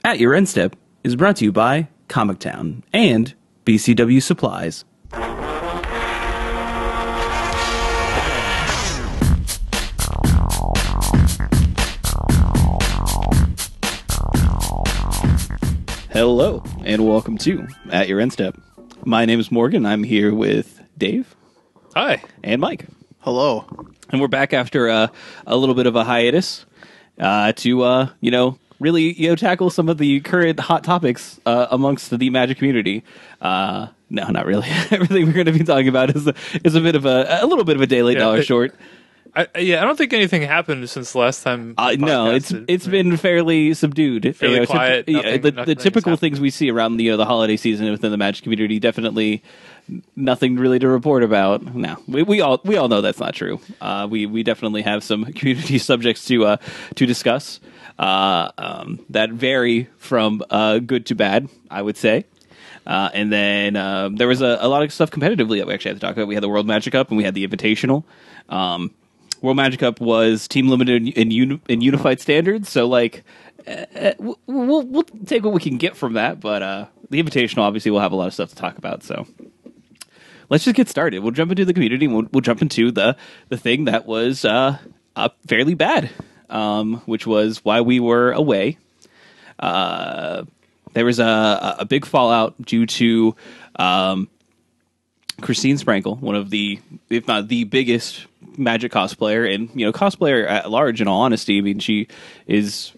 At Your End Step is brought to you by Comic Town and BCW Supplies. Hello, and welcome to At Your End Step. My name is Morgan. I'm here with Dave. Hi. And Mike. Hello. And we're back after a little bit of a hiatus to really tackle some of the current hot topics amongst the Magic community. No, not really. Everything we're going to be talking about is a bit of a little bit of a day late, dollar short. I don't think anything happened since the last time. No, it's been fairly subdued. Fairly quiet. The typical things we see around the holiday season within the Magic community, definitely nothing really to report about. No, we all know that's not true. We definitely have some community subjects to discuss that vary from good to bad, I would say. And then there was a lot of stuff competitively that we actually had to talk about. We had the World Magic Cup and we had the Invitational. World Magic Cup was team limited in unified standards, so we'll take what we can get from that. But the Invitational, obviously, we'll have a lot of stuff to talk about. So let's just get started. We'll jump into the community. And we'll jump into the thing that was fairly bad, which was why we were away. There was a big fallout due to Christine Sprankle, one of the, if not the biggest Magic cosplayer, and cosplayer at large. In all honesty, I mean, she is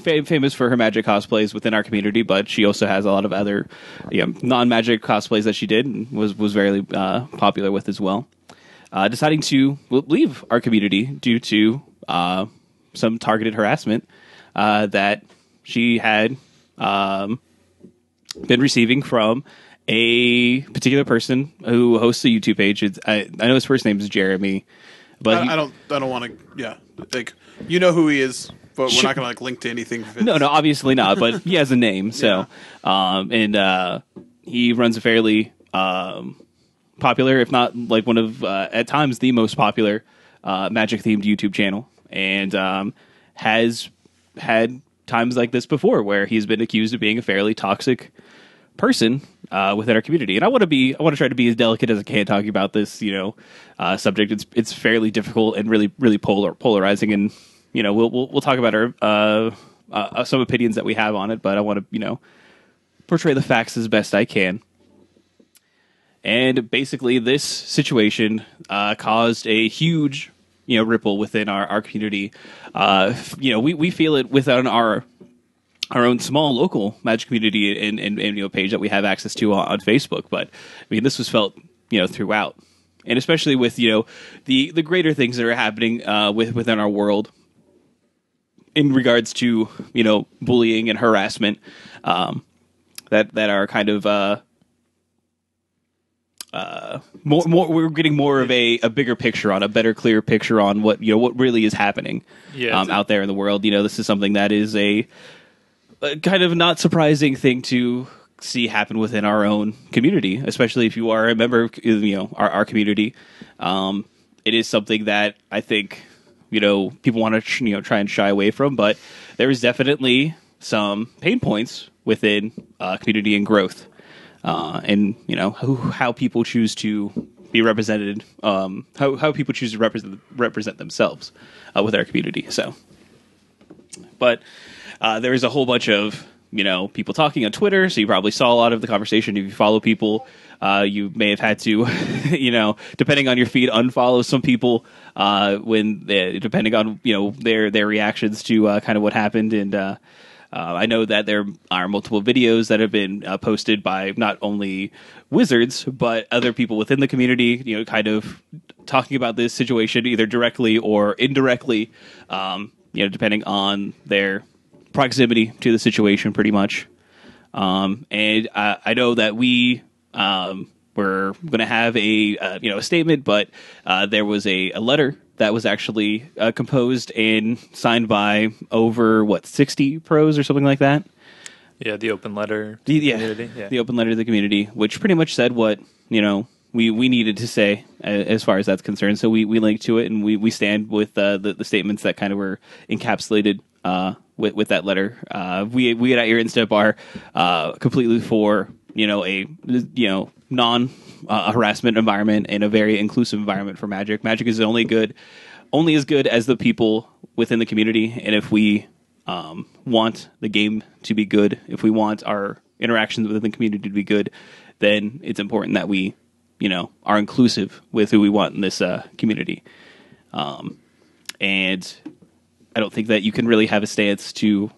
famous for her Magic cosplays within our community, but she also has a lot of other non-Magic cosplays that she did and was very popular with as well. Deciding to leave our community due to some targeted harassment that she had been receiving from a particular person who hosts a YouTube page. I know his first name is Jeremy, but I don't want to. Yeah, who he is, but we're not going to link to anything. No, obviously not. But he has a name, so and he runs a fairly popular, if not one of at times the most popular Magic themed YouTube channel, and has had times like this before where he's been accused of being a fairly toxic person within our community. And I want to try to be as delicate as I can talking about this subject. It's fairly difficult and really polarizing, and we'll talk about our some opinions that we have on it, but I want to portray the facts as best I can. And basically this situation caused a huge ripple within our community. We feel it within our own small local Magic community and page that we have access to on Facebook. But I mean, this was felt throughout, and especially with the greater things that are happening within our world in regards to bullying and harassment that are kind of more. We're getting more of a bigger picture on, a better, clearer picture on what really is happening out there in the world. This is something that is a kind of not surprising thing to see happen within our own community, especially if you are a member of our community. It is something that I think people want to try and shy away from, but there is definitely some pain points within community and growth, and how people choose to be represented, how people choose to represent themselves with our community. So, but there is a whole bunch of people talking on Twitter, so you probably saw a lot of the conversation. If you follow people, you may have had to depending on your feed, unfollow some people depending on their reactions to kind of what happened. And I know that there are multiple videos that have been posted by not only Wizards but other people within the community, kind of talking about this situation either directly or indirectly, depending on their proximity to the situation, pretty much. And I know that we were going to have a statement, but there was a letter that was actually composed and signed by over 60 pros or something like that. Yeah, the open letter to the community. Yeah. The open letter to the community, which pretty much said what we needed to say as far as that's concerned. So we linked to it, and we stand with the statements that kind of were encapsulated with that letter. We at your Instep are completely for a non harassment environment and a very inclusive environment for Magic. Magic is only as good as the people within the community, and if we want the game to be good, if we want our interactions within the community to be good, then it's important that we are inclusive with who we want in this community. And I don't think that you can really have a stance to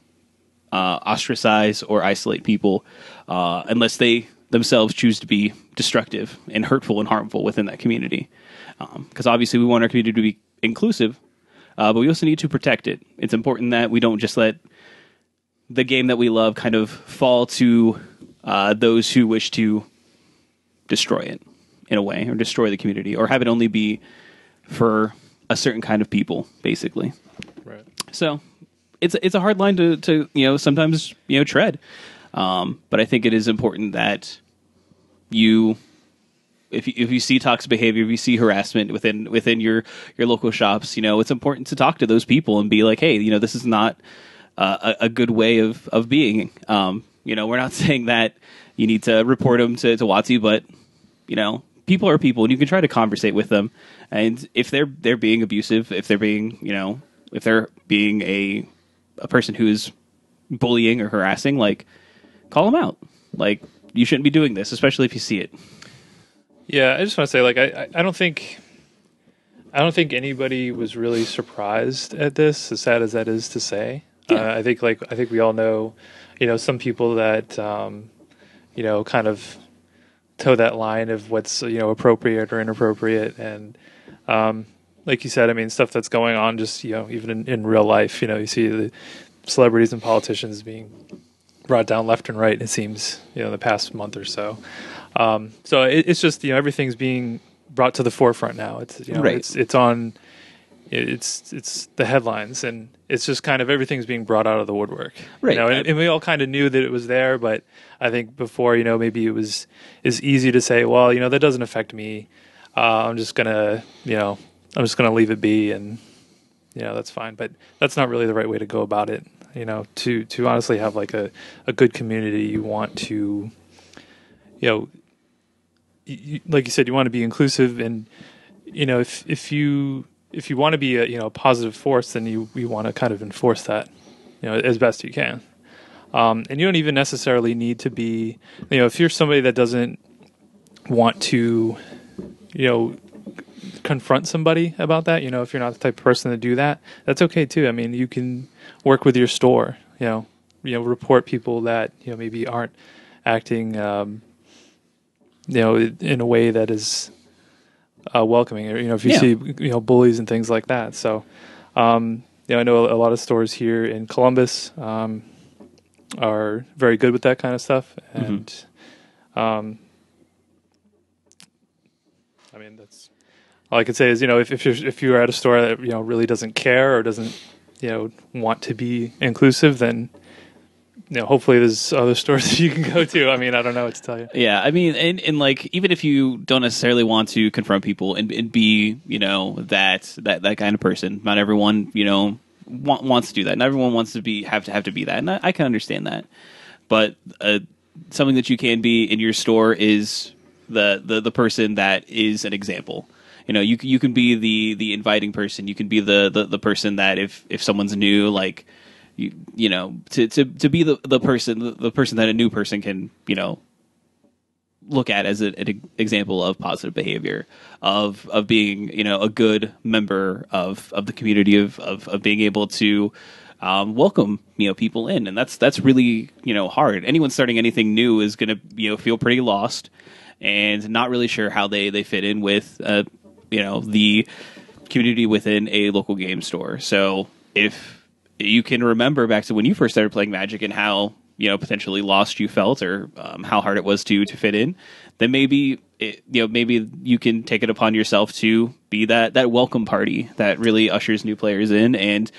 ostracize or isolate people unless they themselves choose to be destructive and hurtful and harmful within that community. Because obviously we want our community to be inclusive, but we also need to protect it. It's important that we don't just let the game that we love kind of fall to those who wish to destroy it in a way, or destroy the community, or have it only be for a certain kind of people, basically. Right. So it's a hard line to sometimes tread, but I think it is important that if you see toxic behavior, if you see harassment within your local shops, it's important to talk to those people and be like, hey, this is not a good way of being. We're not saying that you need to report them to WotC, but people are people, and you can try to conversate with them. And if they're being abusive, if they're being a person who is bullying or harassing, like, call them out. Like, you shouldn't be doing this, especially if you see it. Yeah, I just want to say, like, I don't think anybody was really surprised at this, as sad as that is to say. Yeah. I think we all know, some people that kind of toe that line of what's appropriate or inappropriate, and like you said, I mean, stuff that's going on just even in real life. You see the celebrities and politicians being brought down left and right. It seems in the past month or so. So it's just everything's being brought to the forefront now. It's right. it's the headlines, and it's just kind of everything's being brought out of the woodwork. Right. And we all kind of knew that it was there, but I think before maybe it was easy to say, well, that doesn't affect me. I'm just gonna leave it be, and that's fine. But that's not really the right way to go about it. To honestly have like a good community, you want to like you said, you want to be inclusive, and if you want to be a positive force, then you want to kind of enforce that as best you can. And you don't even necessarily need to be if you're somebody that doesn't want to confront somebody about that, if you're not the type of person to do that, that's okay too. I mean, you can work with your store, report people that maybe aren't acting in a way that is welcoming, or if you see bullies and things like that. So I know a lot of stores here in Columbus are very good with that kind of stuff, and I mean, that's all I could say is if you're at a store that really doesn't care or doesn't want to be inclusive, then hopefully there's other stores that you can go to. I mean, I don't know what to tell you. Yeah, I mean, and like, even if you don't necessarily want to confront people and be, that kind of person, not everyone, wants to do that. Not everyone wants to have to be that, and I can understand that. But something that you can be in your store is the person that is an example. You can be the inviting person. You can be the person that if someone's new, like, to be the person that a new person can look at as an example of positive behavior, of being a good member of the community, of being able to welcome people in, and that's really hard. Anyone starting anything new is going to feel pretty lost and not really sure how they fit in with the community within a local game store. So if you can remember back to when you first started playing Magic and how potentially lost you felt, or how hard it was to fit in, then maybe maybe you can take it upon yourself to be that welcome party that really ushers new players in and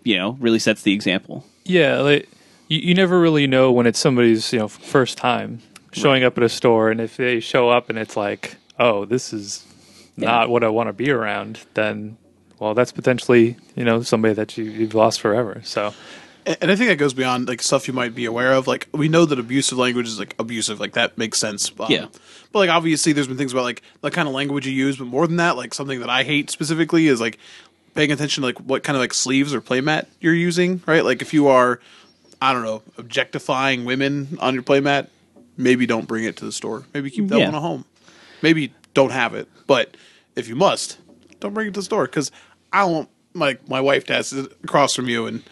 really sets the example. Yeah, like you never really know when it's somebody's first time showing up at a store, and if they show up and it's like, oh, this is not what I want to be around, then well, that's potentially somebody that you've lost forever. So And I think that goes beyond like stuff you might be aware of. Like we know that abusive language is like abusive, like that makes sense. Yeah. But like obviously there's been things about like the kind of language you use, but more than that, like something that I hate specifically is like paying attention to like what kind of like sleeves or playmat you're using, right? Like if you are, I don't know, objectifying women on your playmat, maybe don't bring it to the store. Maybe keep that one at home. Maybe don't have it. But if you must, don't bring it to the store because I don't want my wife to sit across from you and,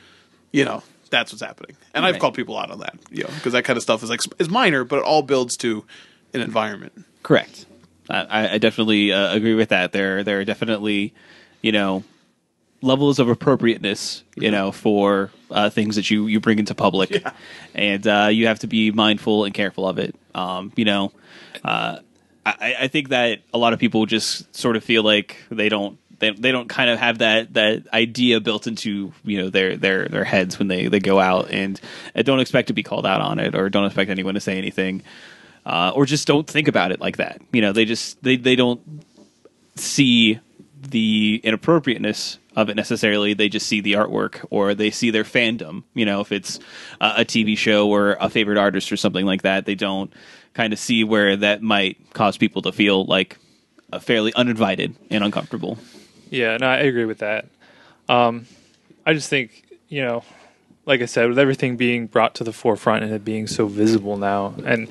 you know, that's what's happening. And I've called people out on that, you know, because that kind of stuff is like is minor, but it all builds to an environment. Correct. I definitely agree with that. There are definitely, you know, levels of appropriateness, you know, for things that you bring into public, and you have to be mindful and careful of it. You know, I think that a lot of people just sort of feel like they don't kind of have that idea built into, you know, their heads when they go out, and don't expect to be called out on it, or don't expect anyone to say anything, or just don't think about it like that. You know, they don't see the inappropriateness of it necessarily. They just see the artwork, or they see their fandom. You know, if it's a TV show or a favorite artist or something like that, they don't kind of see where that might cause people to feel like fairly uninvited and uncomfortable. Yeah, no, I agree with that. I just think, you know, like I said, with everything being brought to the forefront and it being so visible now, and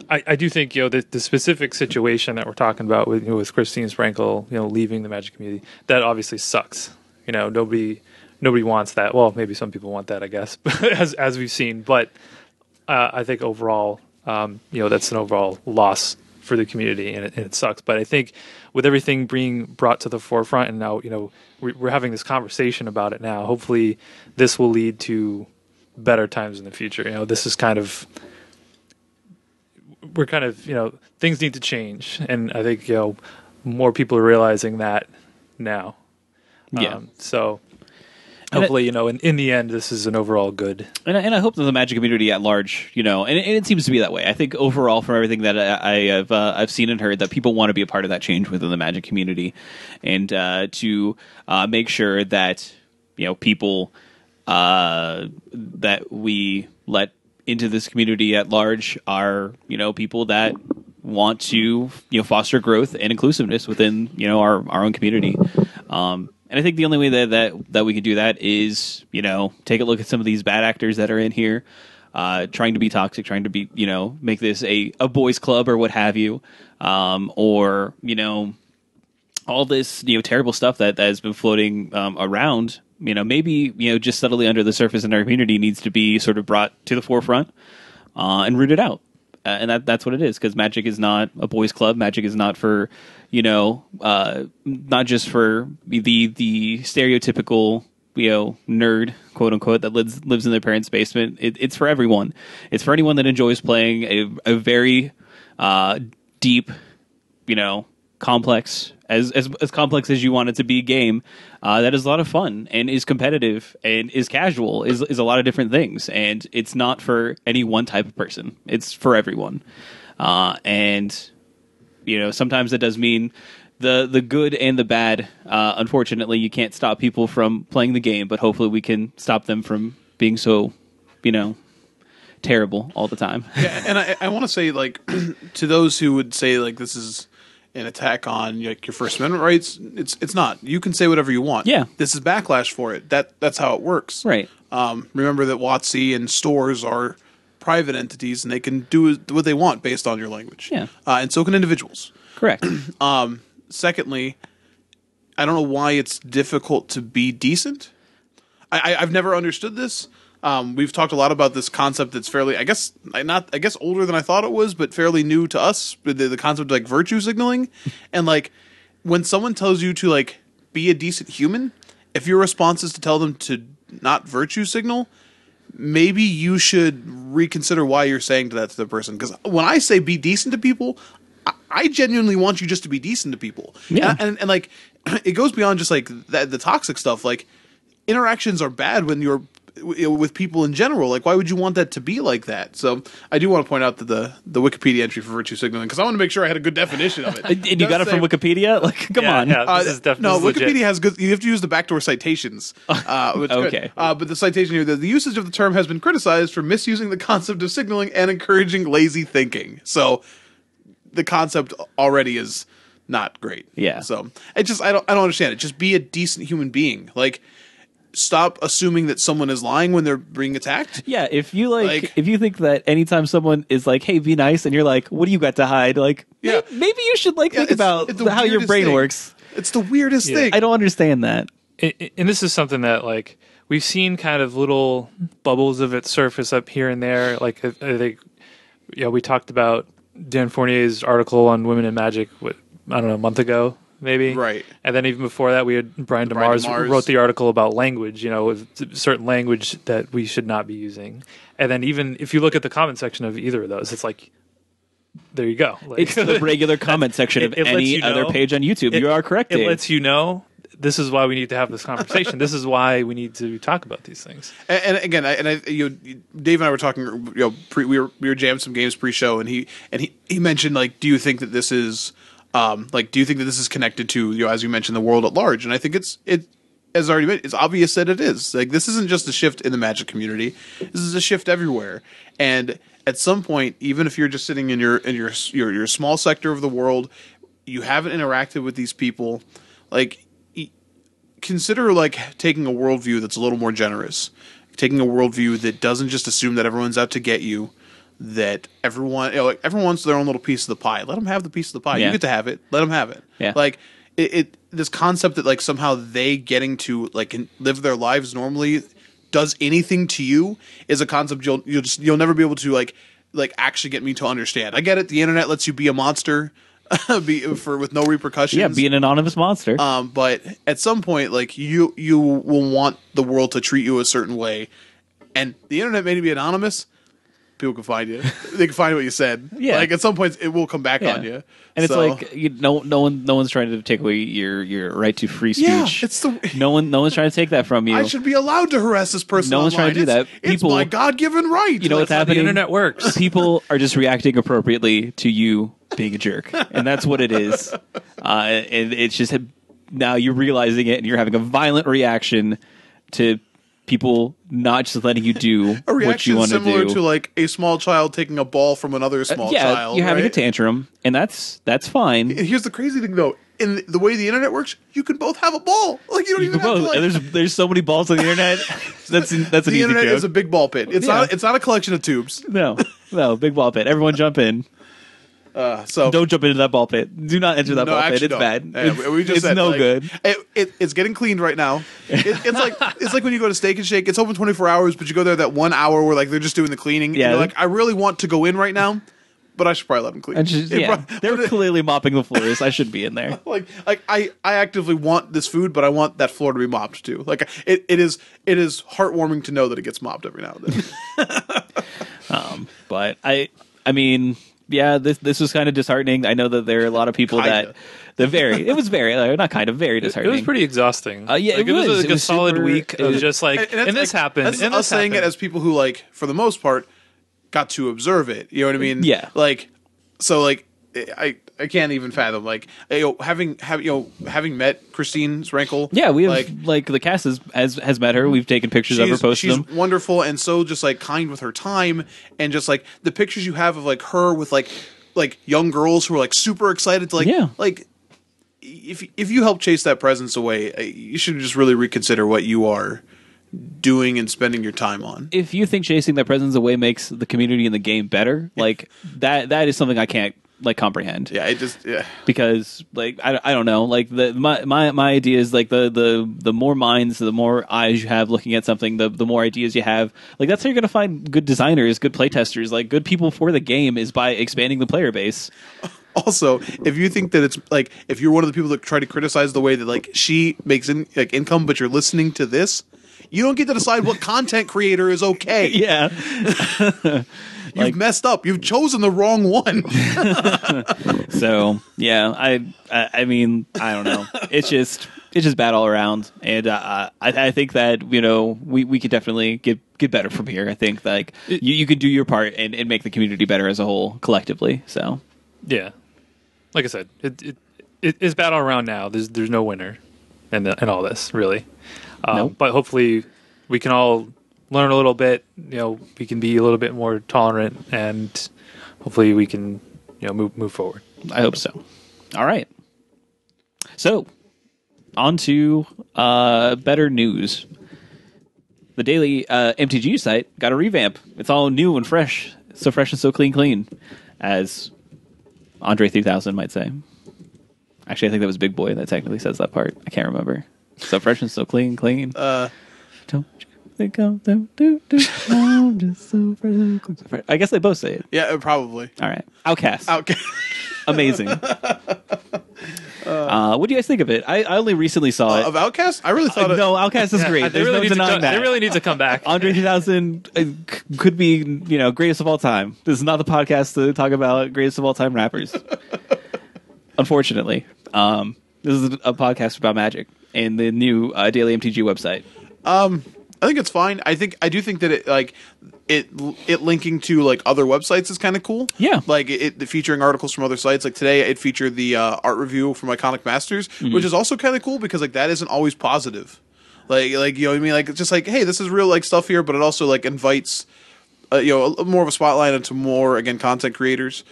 I do think, you know, the specific situation that we're talking about with, you know, with Christine Sprinkle, you know, leaving the Magic community, that obviously sucks. You know, nobody wants that. Well, maybe some people want that, I guess, as we've seen. But I think overall, you know, that's an overall loss for the community, and it sucks. But I think with everything being brought to the forefront, and now, you know, we're having this conversation about it now, hopefully this will lead to better times in the future. You know, this is kind of, we're kind of, you know, things need to change, and I think, you know, more people are realizing that now. So hopefully, you know, in the end, this is an overall good. And I hope that the Magic community at large, you know, and it seems to be that way. I think overall, from everything that I've seen and heard, that people want to be a part of that change within the Magic community, and to make sure that, you know, people that we let into this community at large are, you know, people that want to, you know, foster growth and inclusiveness within, you know, our own community. And I think the only way that we can do that is, you know, take a look at some of these bad actors that are in here, trying to be toxic, trying to be, you know, make this a boys club or what have you, or, you know, all this, you know, terrible stuff that has been floating around. You know, maybe, you know, just subtly under the surface in our community needs to be sort of brought to the forefront and rooted out. And that's what it is, because Magic is not a boys' club. Magic is not for, you know, not just for the stereotypical, you know, nerd, quote unquote, that lives in their parents' basement. It's for everyone. It's for anyone that enjoys playing a very deep, you know, complex, as complex as you want it to be game, that is a lot of fun and is competitive and is casual, is a lot of different things, and it's not for any one type of person. It's for everyone, and, you know, sometimes that does mean the good and the bad. Unfortunately, you can't stop people from playing the game, but hopefully we can stop them from being so, you know, terrible all the time. Yeah, and I want to say, like, to those who would say like this is an attack on, like, your First Amendment rights, it's not. You can say whatever you want. Yeah, this is backlash for it. That's how it works. Right. Remember that WotC and stores are private entities, and they can do what they want based on your language. Yeah. And so can individuals. Correct. Secondly, I don't know why it's difficult to be decent. I've never understood this. We've talked a lot about this concept that's fairly, I guess older than I thought it was, but fairly new to us. The concept of, like, virtue signaling, and, like, when someone tells you to, like, be a decent human, if your response is to tell them to not virtue signal, maybe you should reconsider why you're saying that to the person. Because when I say be decent to people, I genuinely want you just to be decent to people. Yeah. And like, it goes beyond just, like, the toxic stuff. Like, interactions are bad when you're with people in general. Like, why would you want that to be like that? So I do want to point out that the Wikipedia entry for virtue signaling, because I want to make sure I had a good definition of it. And you got it from Wikipedia? Like, come on. Yeah, this is definitely Wikipedia legit. has good. You have to use the backdoor citations. Okay. But the citation here, the usage of the term has been criticized for misusing the concept of signaling and encouraging lazy thinking. So the concept already is not great. Yeah. So it just I don't understand it. Just be a decent human being. Like, stop assuming that someone is lying when they're being attacked. Yeah, if you think that anytime someone is like, "Hey, be nice," and you're like, "What do you got to hide?" Like, Yeah. maybe you should think about it's the how your weirdest brain thing. works. It's the weirdest thing. I don't understand that. And this is something that like we've seen kind of little bubbles of it surface up here and there. Like I think, we talked about Dan Fournier's article on women in magic. I don't know, a month ago, maybe. Right. And then even before that, we had Brian DeMars wrote the article about language. With certain language that we should not be using. And then even if you look at the comment section of either of those, it's like, there you go. Like, It's the regular comment section of it lets any you know. other page on YouTube. You are correct, Dave. It lets you know. This is why we need to have this conversation. This is why we need to talk about these things. And again, Dave and I were talking. We were jamming some games pre-show, and he mentioned, like, do you think that this is connected to, as you mentioned, the world at large? And I think it's obvious that it is. Like, this isn't just a shift in the Magic community. This is a shift everywhere. And at some point, even if you're just sitting in your small sector of the world, you haven't interacted with these people, like, consider like taking a worldview that's a little more generous, taking a worldview that doesn't just assume that everyone's out to get you, that everyone wants their own little piece of the pie. Let them have the piece of the pie. Yeah. You get to have it. Let them have it. Yeah. Like this concept that like somehow they getting to like live their lives normally does anything to you is a concept you'll never be able to like actually get me to understand. I get it. The internet lets you be a monster. With no repercussions. Yeah, be an anonymous monster. But at some point, like you will want the world to treat you a certain way, and the internet may be anonymous. People can find you. They can find what you said. Yeah. Like at some point, it will come back on you. And it's like no one's trying to take away your right to free speech. Yeah, it's no one's trying to take that from you. I should be allowed to harass this person. No one's trying to do that. It's my God-given right. You know what's happening? The internet works. People are just reacting appropriately to you being a jerk, and that's what it is. And it's just now you're realizing it, and you're having a violent reaction to people not just letting you do a reaction what you want to do. similar to like a small child taking a ball from another small child. You're having right? a tantrum, and that's fine. And here's the crazy thing, though. In the way the internet works, you can both have a ball. Like you don't even have to. Like, and there's so many balls on the internet. that's an the easy internet joke. is a big ball pit. It's not a collection of tubes. No, big ball pit. Everyone jump in. So Don't jump into that ball pit. Do not enter that ball pit. actually It's don't. bad. Yeah, we just it's said, no like, good. It's getting cleaned right now. It's like when you go to Steak and Shake. It's open 24 hours, but you go there that 1 hour where like they're just doing the cleaning. Yeah. And you're like, I really want to go in right now, but I should probably let them clean. They're clearly mopping the floors. I should be in there. Like I actively want this food, but I want that floor to be mopped too. Like it is heartwarming to know that it gets mopped every now and then. But I mean, yeah, this was kind of disheartening. I know that there are a lot of people Kinda. it was very not kind of very It disheartening. was pretty exhausting. Yeah, like, it was. like It a was solid super- week of just like, and this happened, That's and us this saying happened. it as people who like, for the most part, got to observe it. You know what I mean? Yeah. Like, so like, I can't even fathom like, having met Christine Zrankel. Yeah, we have like the cast has met her. We've taken pictures of her, posted she's them. wonderful and so just like kind with her time, and just like the pictures you have of like her with like young girls who are like super excited to like if you help chase that presence away, you should just really reconsider what you are doing and spending your time on. If you think chasing that presence away makes the community in the game better, like that is something I can't like comprehend. Yeah, it just Because like I don't know, like my idea is like the more minds, the more eyes you have looking at something, the more ideas you have. Like that's how you're gonna find good designers, good playtesters, like good people for the game is by expanding the player base. Also, if you think that it's like if you're one of the people that try to criticize the way that like she makes income, but you're listening to this, you don't get to decide what content creator is okay. Yeah. You've messed up. You've chosen the wrong one. So yeah, I mean, I don't know. It's just it's just bad all around, and I think that we could definitely get better from here. I think like you could do your part and make the community better as a whole collectively. So yeah, like I said, it's bad all around now. There's no winner in all this really, Nope. but hopefully we can all learn a little bit. We can be a little bit more tolerant, and hopefully we can move forward. I hope so. All right, so. On to better news. The daily MTG site got a revamp. It's all new and fresh. So fresh and so clean, as Andre 3000 might say. Actually, I think that was Big Boy that technically says that part. I can't remember. So fresh and so clean. Don't you think I'm I'm just so fresh and clean. I guess they both say it. Yeah, probably. All right. Outcast. Outcast. Amazing. What do you guys think of it? I only recently saw it. Of Outcast? I really thought no, Outcast is great. There's no denying that. They really need to come back. Andre 3000 could be, greatest of all time. This is not the podcast to talk about greatest of all time rappers. Unfortunately, this is a podcast about Magic and the new Daily MTG website. I think it's fine. I do think that it linking to like other websites is kind of cool. Yeah, like it featuring articles from other sites. Like today, it featured the art review from Iconic Masters, which is also kind of cool because like that isn't always positive. Like you know what I mean? Like it's just like, hey, this is real like stuff here, but it also like invites more of a spotlight into more content creators.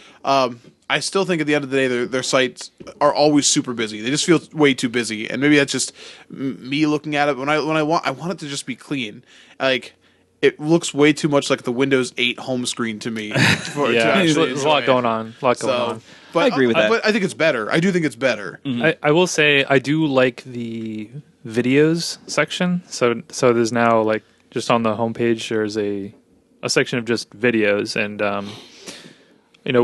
I still think at the end of the day, their sites are always super busy. They just feel way too busy, and maybe that's just me looking at it. When I want it to just be clean. Like it looks way too much like the Windows 8 home screen to me. There's a lot going on. But I agree with that. But I think it's better. I do think it's better. Mm-hmm. I will say I do like the videos section. So there's now like just on the homepage there's a section of just videos, and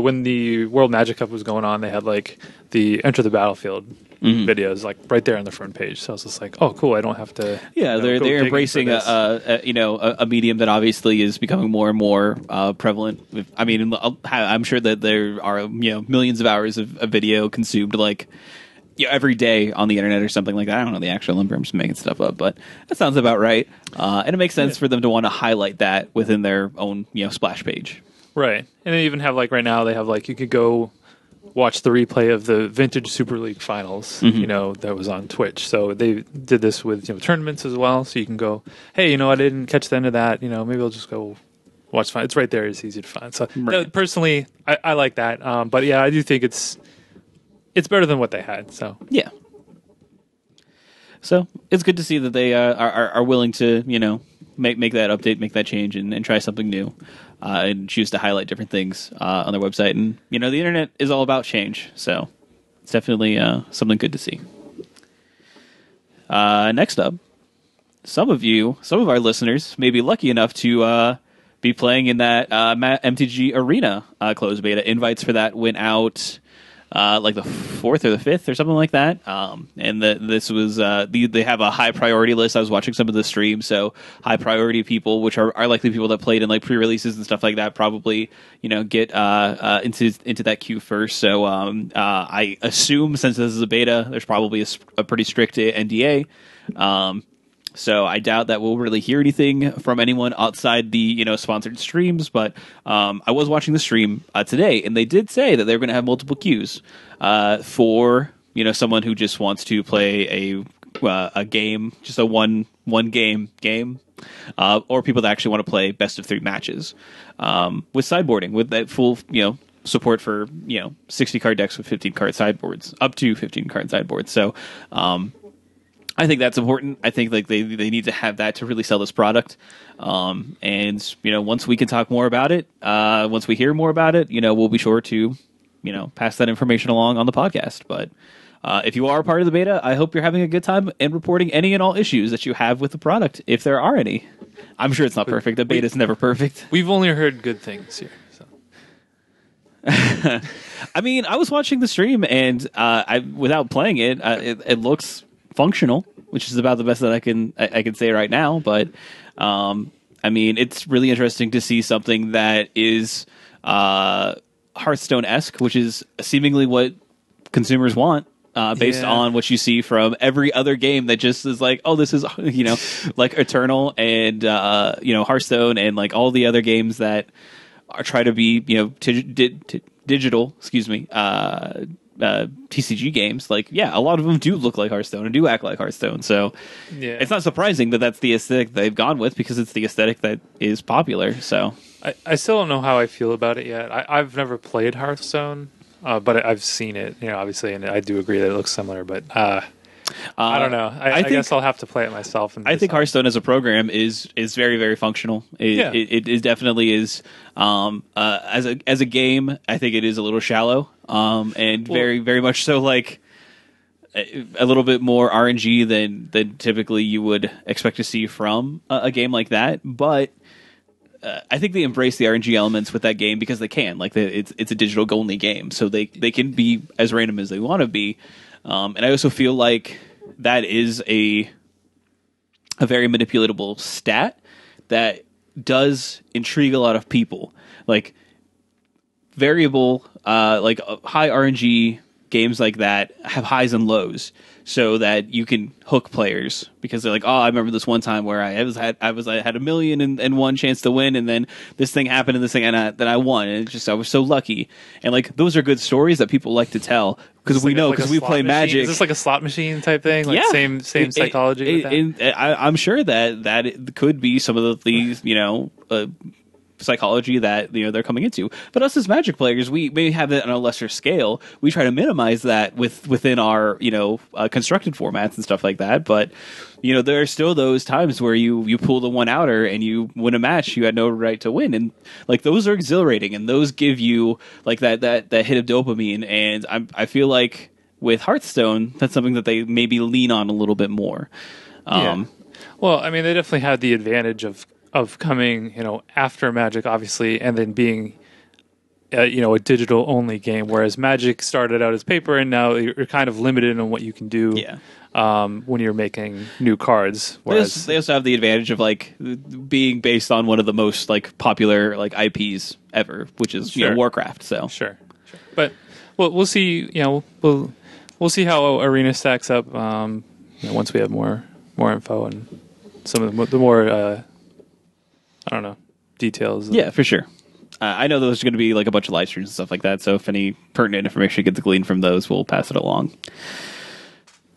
when the World Magic Cup was going on, they had like the Enter the Battlefield videos like right there on the front page. So I was just like, oh, cool! I don't have to. Yeah, they're embracing a medium that obviously is becoming more and more prevalent. I mean, I'm sure that there are millions of hours of video consumed like every day on the internet or something like that. I don't know the actual number. I'm just making stuff up, but that sounds about right. And it makes sense for them to want to highlight that within their own splash page. Right. And they even have like right now they have like you could go watch the replay of the Vintage Super League finals, that was on Twitch. So they did this with tournaments as well. So you can go, hey, I didn't catch the end of that. Maybe I'll just go watch. It's right there. It's easy to find. So personally, I like that. But yeah, I do think it's better than what they had. So yeah. So it's good to see that they are willing to make that update, make that change, and try something new. And choose to highlight different things on their website. And, the internet is all about change. So it's definitely something good to see. Next up, some of our listeners may be lucky enough to be playing in that MTG Arena closed beta. Invites for that went out like the 4th or the 5th or something like that. And this was they have a high priority list. I was watching some of the streams, so high priority people, which are likely people that played in like pre-releases and stuff like that, probably get into that queue first. So I assume since this is a beta, there's probably a pretty strict NDA. So I doubt that we'll really hear anything from anyone outside the sponsored streams. But I was watching the stream today, and they did say that they're going to have multiple queues for someone who just wants to play a game, just a one game, or people that actually want to play best of 3 matches with sideboarding, with that full support for 60 card decks with 15 card sideboards, up to 15 card sideboards. So. I think that's important. I think like they need to have that to really sell this product. And once we can talk more about it, once we hear more about it, we'll be sure to pass that information along on the podcast. But if you are a part of the beta, I hope you're having a good time and reporting any and all issues that you have with the product, if there are any. I'm sure it's not perfect. The beta is never perfect. We've only heard good things here. So. I mean, I was watching the stream, and without playing it, it looks functional, which is about the best that I can say right now. But I mean, it's really interesting to see something that is Hearthstone-esque, which is seemingly what consumers want. based on what you see from every other game that just is like, oh, this is, like Eternal and, Hearthstone and like all the other games that are try to be, digital, TCG games. Like, yeah, a lot of them do look like Hearthstone and do act like Hearthstone. So it's not surprising that that's the aesthetic they've gone with because it's the aesthetic that is popular. So I still don't know how I feel about it yet. I've never played Hearthstone. But I've seen it, obviously, and I do agree that it looks similar. But I don't know. I guess I'll have to play it myself. And I think Hearthstone as a program is very, very functional. It definitely is. As a game, I think it is a little shallow, and very, very much so like a little bit more RNG than typically you would expect to see from a game like that. But I think they embrace the RNG elements with that game because they can. Like, it's a digital only game, so they can be as random as they want to be. And I also feel like that is a very manipulatable stat that does intrigue a lot of people. Like variable, like high RNG games like that have highs and lows, so that you can hook players because they're like, oh, I remember this one time where I had a million and one chance to win, and then this thing happened and this thing, and then I won, and I was so lucky. And like, those are good stories that people like to tell because we know, because we play Magic. Is this like a slot machine type thing? Like same psychology. I'm sure that it could be some of these psychology that they're coming into. But us as Magic players, we may have it on a lesser scale. We try to minimize that within our constructed formats and stuff like that. But there are still those times where you pull the one outer and you win a match you had no right to win, and like, those are exhilarating and those give you like that hit of dopamine. And I feel like with Hearthstone, that's something that they maybe lean on a little bit more. Well, I mean, they definitely had the advantage of coming, after Magic, obviously, and then being, a digital only game. Whereas Magic started out as paper, and now you're kind of limited on what you can do. When you're making new cards. Whereas they also have the advantage of like being based on one of the most like popular like IPs ever, which is Warcraft. So sure. But we'll see. We'll see how Arena stacks up. Once we have more info and some of the more. I don't know, details. Yeah, for sure. I know there's going to be like a bunch of live streams and stuff like that, so if any pertinent information gets gleaned from those, we'll pass it along.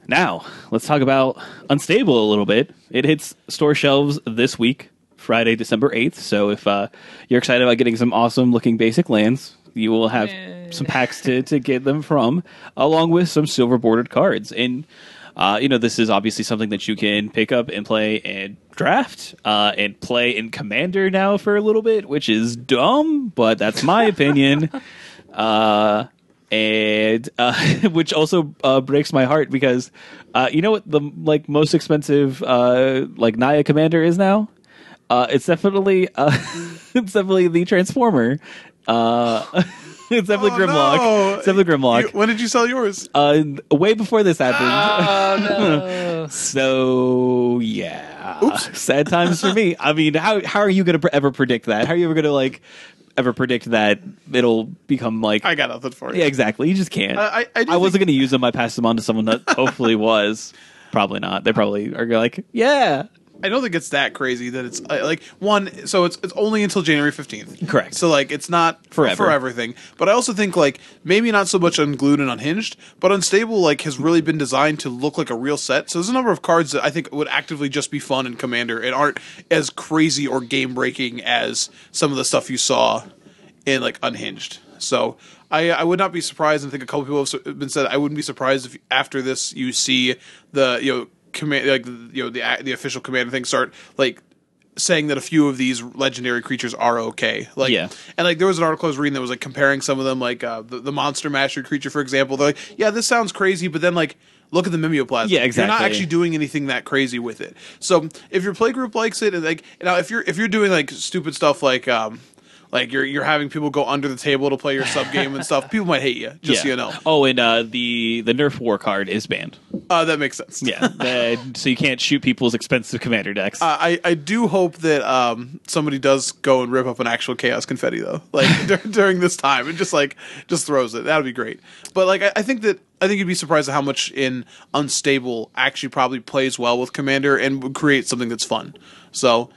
Now, let's talk about Unstable a little bit. It hits store shelves this week, Friday, December 8th, so if you're excited about getting some awesome-looking basic lands, you will have some packs to get them from, along with some silver-bordered cards. And this is obviously something that you can pick up and play and draft and play in Commander now for a little bit, which is dumb, but that's my opinion. And which also breaks my heart because you know what the most expensive Naya Commander is now? It's definitely the Transformer. It's definitely Grimlock. No. It's definitely Grimlock. When did you sell yours? Way before this happened. Oh, no. So, yeah. Oops. Sad times for me. I mean, how are you going to ever predict that? How are you ever going to, ever predict that it'll become, I got nothing for you. Yeah, exactly. You just can't. I wasn't going to use them. I passed them on to someone that hopefully was. Probably not. They probably are like, yeah. I don't think it's that crazy that it's so it's only until January 15th. Correct. So it's not forever for everything. But I also think maybe not so much Unglued and Unhinged, but Unstable has really been designed to look like a real set. So there's a number of cards that I think would actively just be fun in Commander and aren't as crazy or game breaking as some of the stuff you saw in Unhinged. So I would not be surprised, and I think a couple people have been said I wouldn't be surprised if after this you see the command the official Commander thing start saying that a few of these legendary creatures are okay. And there was an article I was reading that was comparing some of them, the Monster Master creature, for example. They're yeah, this sounds crazy, but then look at the Mimeoplasm. Yeah, exactly. You're not actually doing anything that crazy with it. So if your playgroup likes it, and now if you're doing stupid stuff you're having people go under the table to play your sub game and stuff, people might hate you. Just so you know. Oh, and the Nerf War card is banned. That makes sense. Yeah, so you can't shoot people's expensive Commander decks. I do hope that somebody does go and rip up an actual Chaos Confetti though, during this time, and just throws it. That would be great. But I think that I think you'd be surprised at how much in Unstable actually probably plays well with Commander and would create something that's fun. So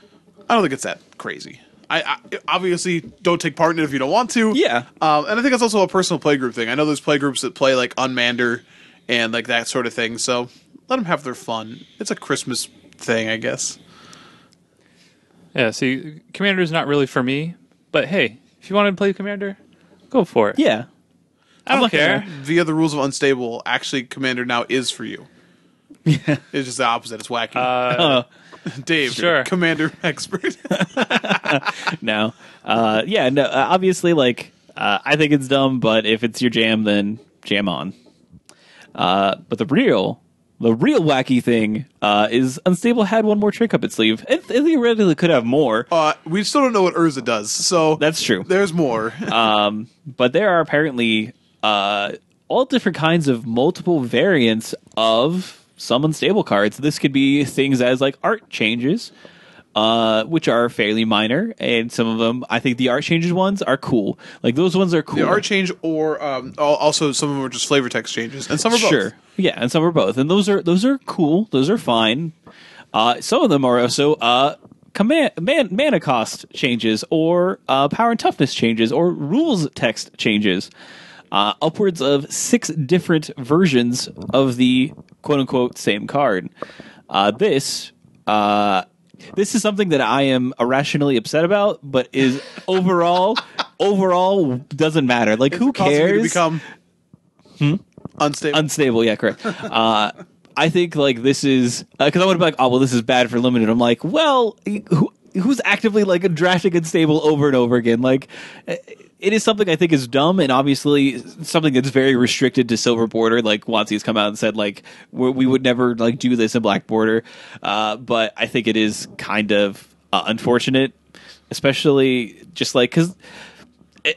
I don't think it's that crazy. I obviously don't take part in it if you don't want to. Yeah. And I think it's also a personal playgroup thing. I know there's playgroups that play like Unmander and like that sort of thing. So let them have their fun. It's a Christmas thing, I guess. Yeah, see, Commander is not really for me, but hey, if you want to play Commander, go for it. Yeah. I don't care. Via the rules of Unstable, actually, Commander now is for you. Yeah. It's just the opposite. It's wacky. Dave, sure. Commander expert. No. No. Obviously, like, I think it's dumb, but if it's your jam, then jam on. But the real wacky thing is Unstable had one more trick up its sleeve. It theoretically could have more. We still don't know what Urza does, so That's true. there's more. But there are apparently all different kinds of multiple variants of some Unstable cards. This could be things as like art changes, which are fairly minor, and some of them, I think the art changes ones are cool. Like those ones are cool. The art change, or also some of them are just flavor text changes, and some are both. Sure, yeah, and some are both, and those are cool. Those are fine. Some of them are also mana cost changes, or power and toughness changes, or rules text changes. Upwards of 6 different versions of the quote-unquote same card. This is something that I am irrationally upset about, but is overall doesn't matter. Like, who cares? To become unstable. Unstable, yeah, correct. I think like this is because I would be like, oh well, this is bad for limited. I'm like, well, who's actively like drafting Unstable over and over again? Like, it is something I think is dumb, and obviously something that's very restricted to Silver Border. Like Wansi's come out and said like we would never like do this in Black Border, but I think it is kind of unfortunate, especially just like because.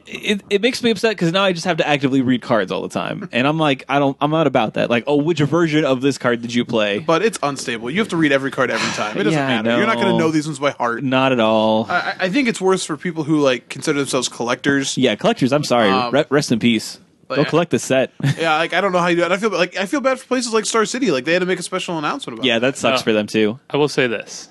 It makes me upset because now I just have to actively read cards all the time, and I'm like, I'm not about that. Like, oh, which version of this card did you play? But it's Unstable. You have to read every card every time. It doesn't Yeah, matter. You're not going to know these ones by heart. Not at all. I think it's worse for people who like consider themselves collectors. Yeah, collectors. I'm sorry. Rest in peace. Go collect the set. Yeah, like I don't know how you do it. I feel bad for places like Star City. Like they had to make a special announcement about it. Yeah, that sucks for them too. I will say this.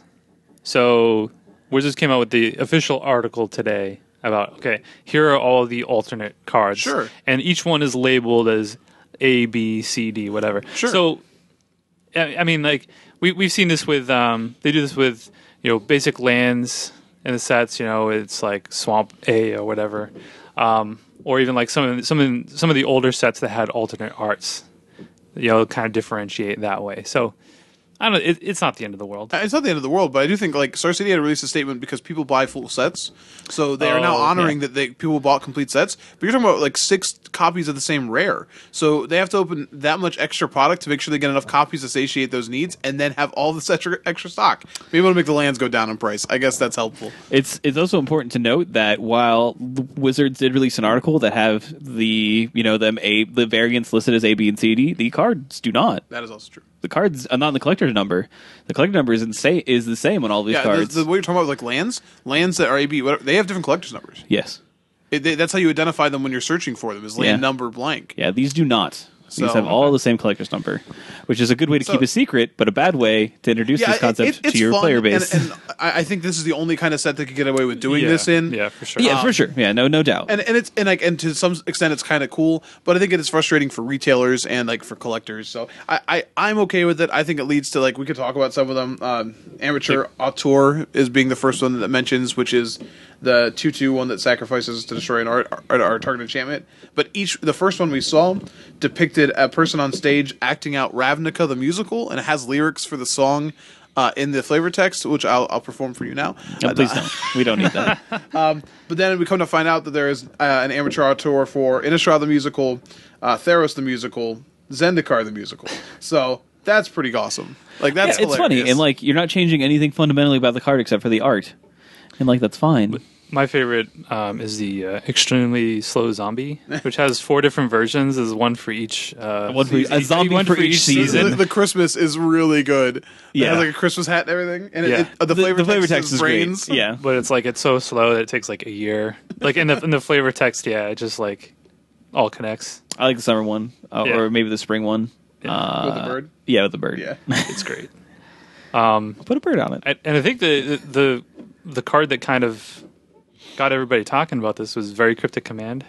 So Wizards came out with the official article today about, okay, here are all the alternate cards. Sure. And each one is labeled as A, B, C, D, whatever. Sure. So, I mean, like, we've seen this with, they do this with, basic lands in the sets, it's like Swamp A or whatever. Or even like some of the older sets that had alternate arts, kind of differentiate that way. So, I don't know. It's not the end of the world. It's not the end of the world, but I do think like Star City had released a statement because people buy full sets, so they are now honoring that people bought complete sets. But you're talking about like 6 copies of the same rare, so they have to open that much extra product to make sure they get enough copies to satiate those needs, and then have all this extra stock. Be able to make the lands go down in price. I guess that's helpful. It's also important to note that while Wizards did release an article that have the the variants listed as A, B, and C, D, the cards do not. That is also true. The cards are not in the collector's number. The collector number is the same on all these cards. The way you're talking about like lands that are AB, whatever, they have different collector's numbers. Yes. That's how you identify them when you're searching for them, is land number blank. Yeah, these do not. These have all the same collector's number, which is a good way to keep a secret, but a bad way to introduce this concept to your player base. And I think this is the only kind of set that could get away with doing this in. Yeah, for sure. Yeah, for sure. Yeah, no doubt. And to some extent it's kind of cool, but I think it is frustrating for retailers and like for collectors. So I'm okay with it. I think it leads to like we could talk about some of them. Amateur Auteur is being the first one that mentions, which is the 2/2 one that sacrifices to destroy our target enchantment. But the first one we saw depicted a person on stage acting out Ravnica the musical, and it has lyrics for the song in the flavor text, which I'll perform for you now. No, please don't. We don't need that. But then we come to find out that there is an amateur auteur for Innistrad the musical, Theros the musical, Zendikar the musical. So that's pretty awesome. Like that's it's hilarious. funny, and like you're not changing anything fundamentally about the card except for the art, and like that's fine. My favorite is the extremely slow zombie, which has 4 different versions. There's one for each. A zombie for each season. The Christmas is really good. Yeah, it has like a Christmas hat and everything, and the flavor text is brains. Great. Yeah, but it's so slow that it takes like a year. Like in the flavor text, it just like all connects. I like the summer one, or maybe the spring one. Yeah. With the bird? Yeah, with the bird. Yeah. It's great. Put a bird on it. And I think the card that kind of got everybody talking about this was Very Cryptic Command,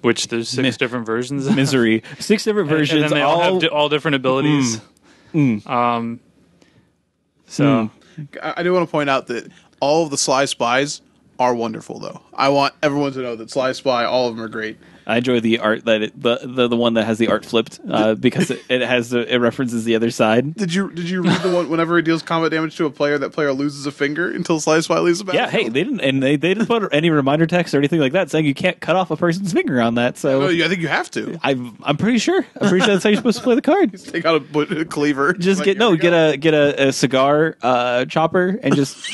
which there's 6 different versions of. Misery. 6 different versions. And then they all have all different abilities. So I do want to point out that all of the Sly Spies are wonderful, though. I want everyone to know that Sly Spy, all of them are great. I enjoy the art that the one that has the art flipped because it references the other side. Did you read the one whenever it deals combat damage to a player, that player loses a finger until Sly Spy leaves the battlefield? Yeah, hey, they didn't put any reminder text or anything like that saying you can't cut off a person's finger on that. So no, I think you have to. I'm pretty sure. That's how you're supposed to play the card. Take out a cleaver. Just get a cigar chopper and just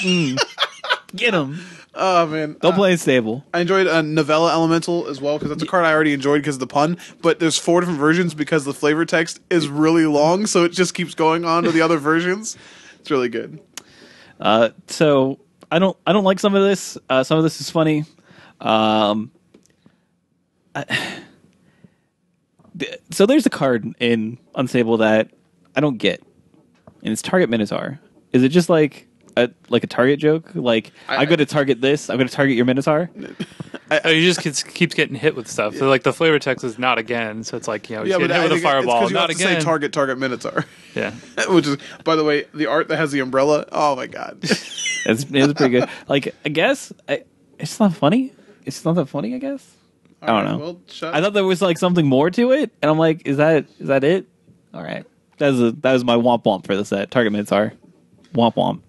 get him. Oh, man. Don't play it stable. I enjoyed Novella Elemental as well, because that's a card I already enjoyed because of the pun, but there's 4 different versions because the flavor text is really long, so it just keeps going on to the other versions. It's really good. So I don't like some of this. Some of this is funny. So there's a card in Unstable that I don't get, and it's Target Minotaur. Is it just like a Target joke? Like, I'm going to target this. I'm going to target your Minotaur. He just keeps getting hit with stuff. So, like, the flavor text is not again. So it's like, he's getting hit with a fireball. It's not you have again. To say target Minotaur. Yeah. Which is, by the way, the art that has the umbrella. Oh my god. It's pretty good. Like, I guess it's not funny. It's not that funny, I guess. I don't know. Well, I thought there was like something more to it, and I'm like, is that it? All right. That was my womp womp for the set. Target Minotaur. Womp womp.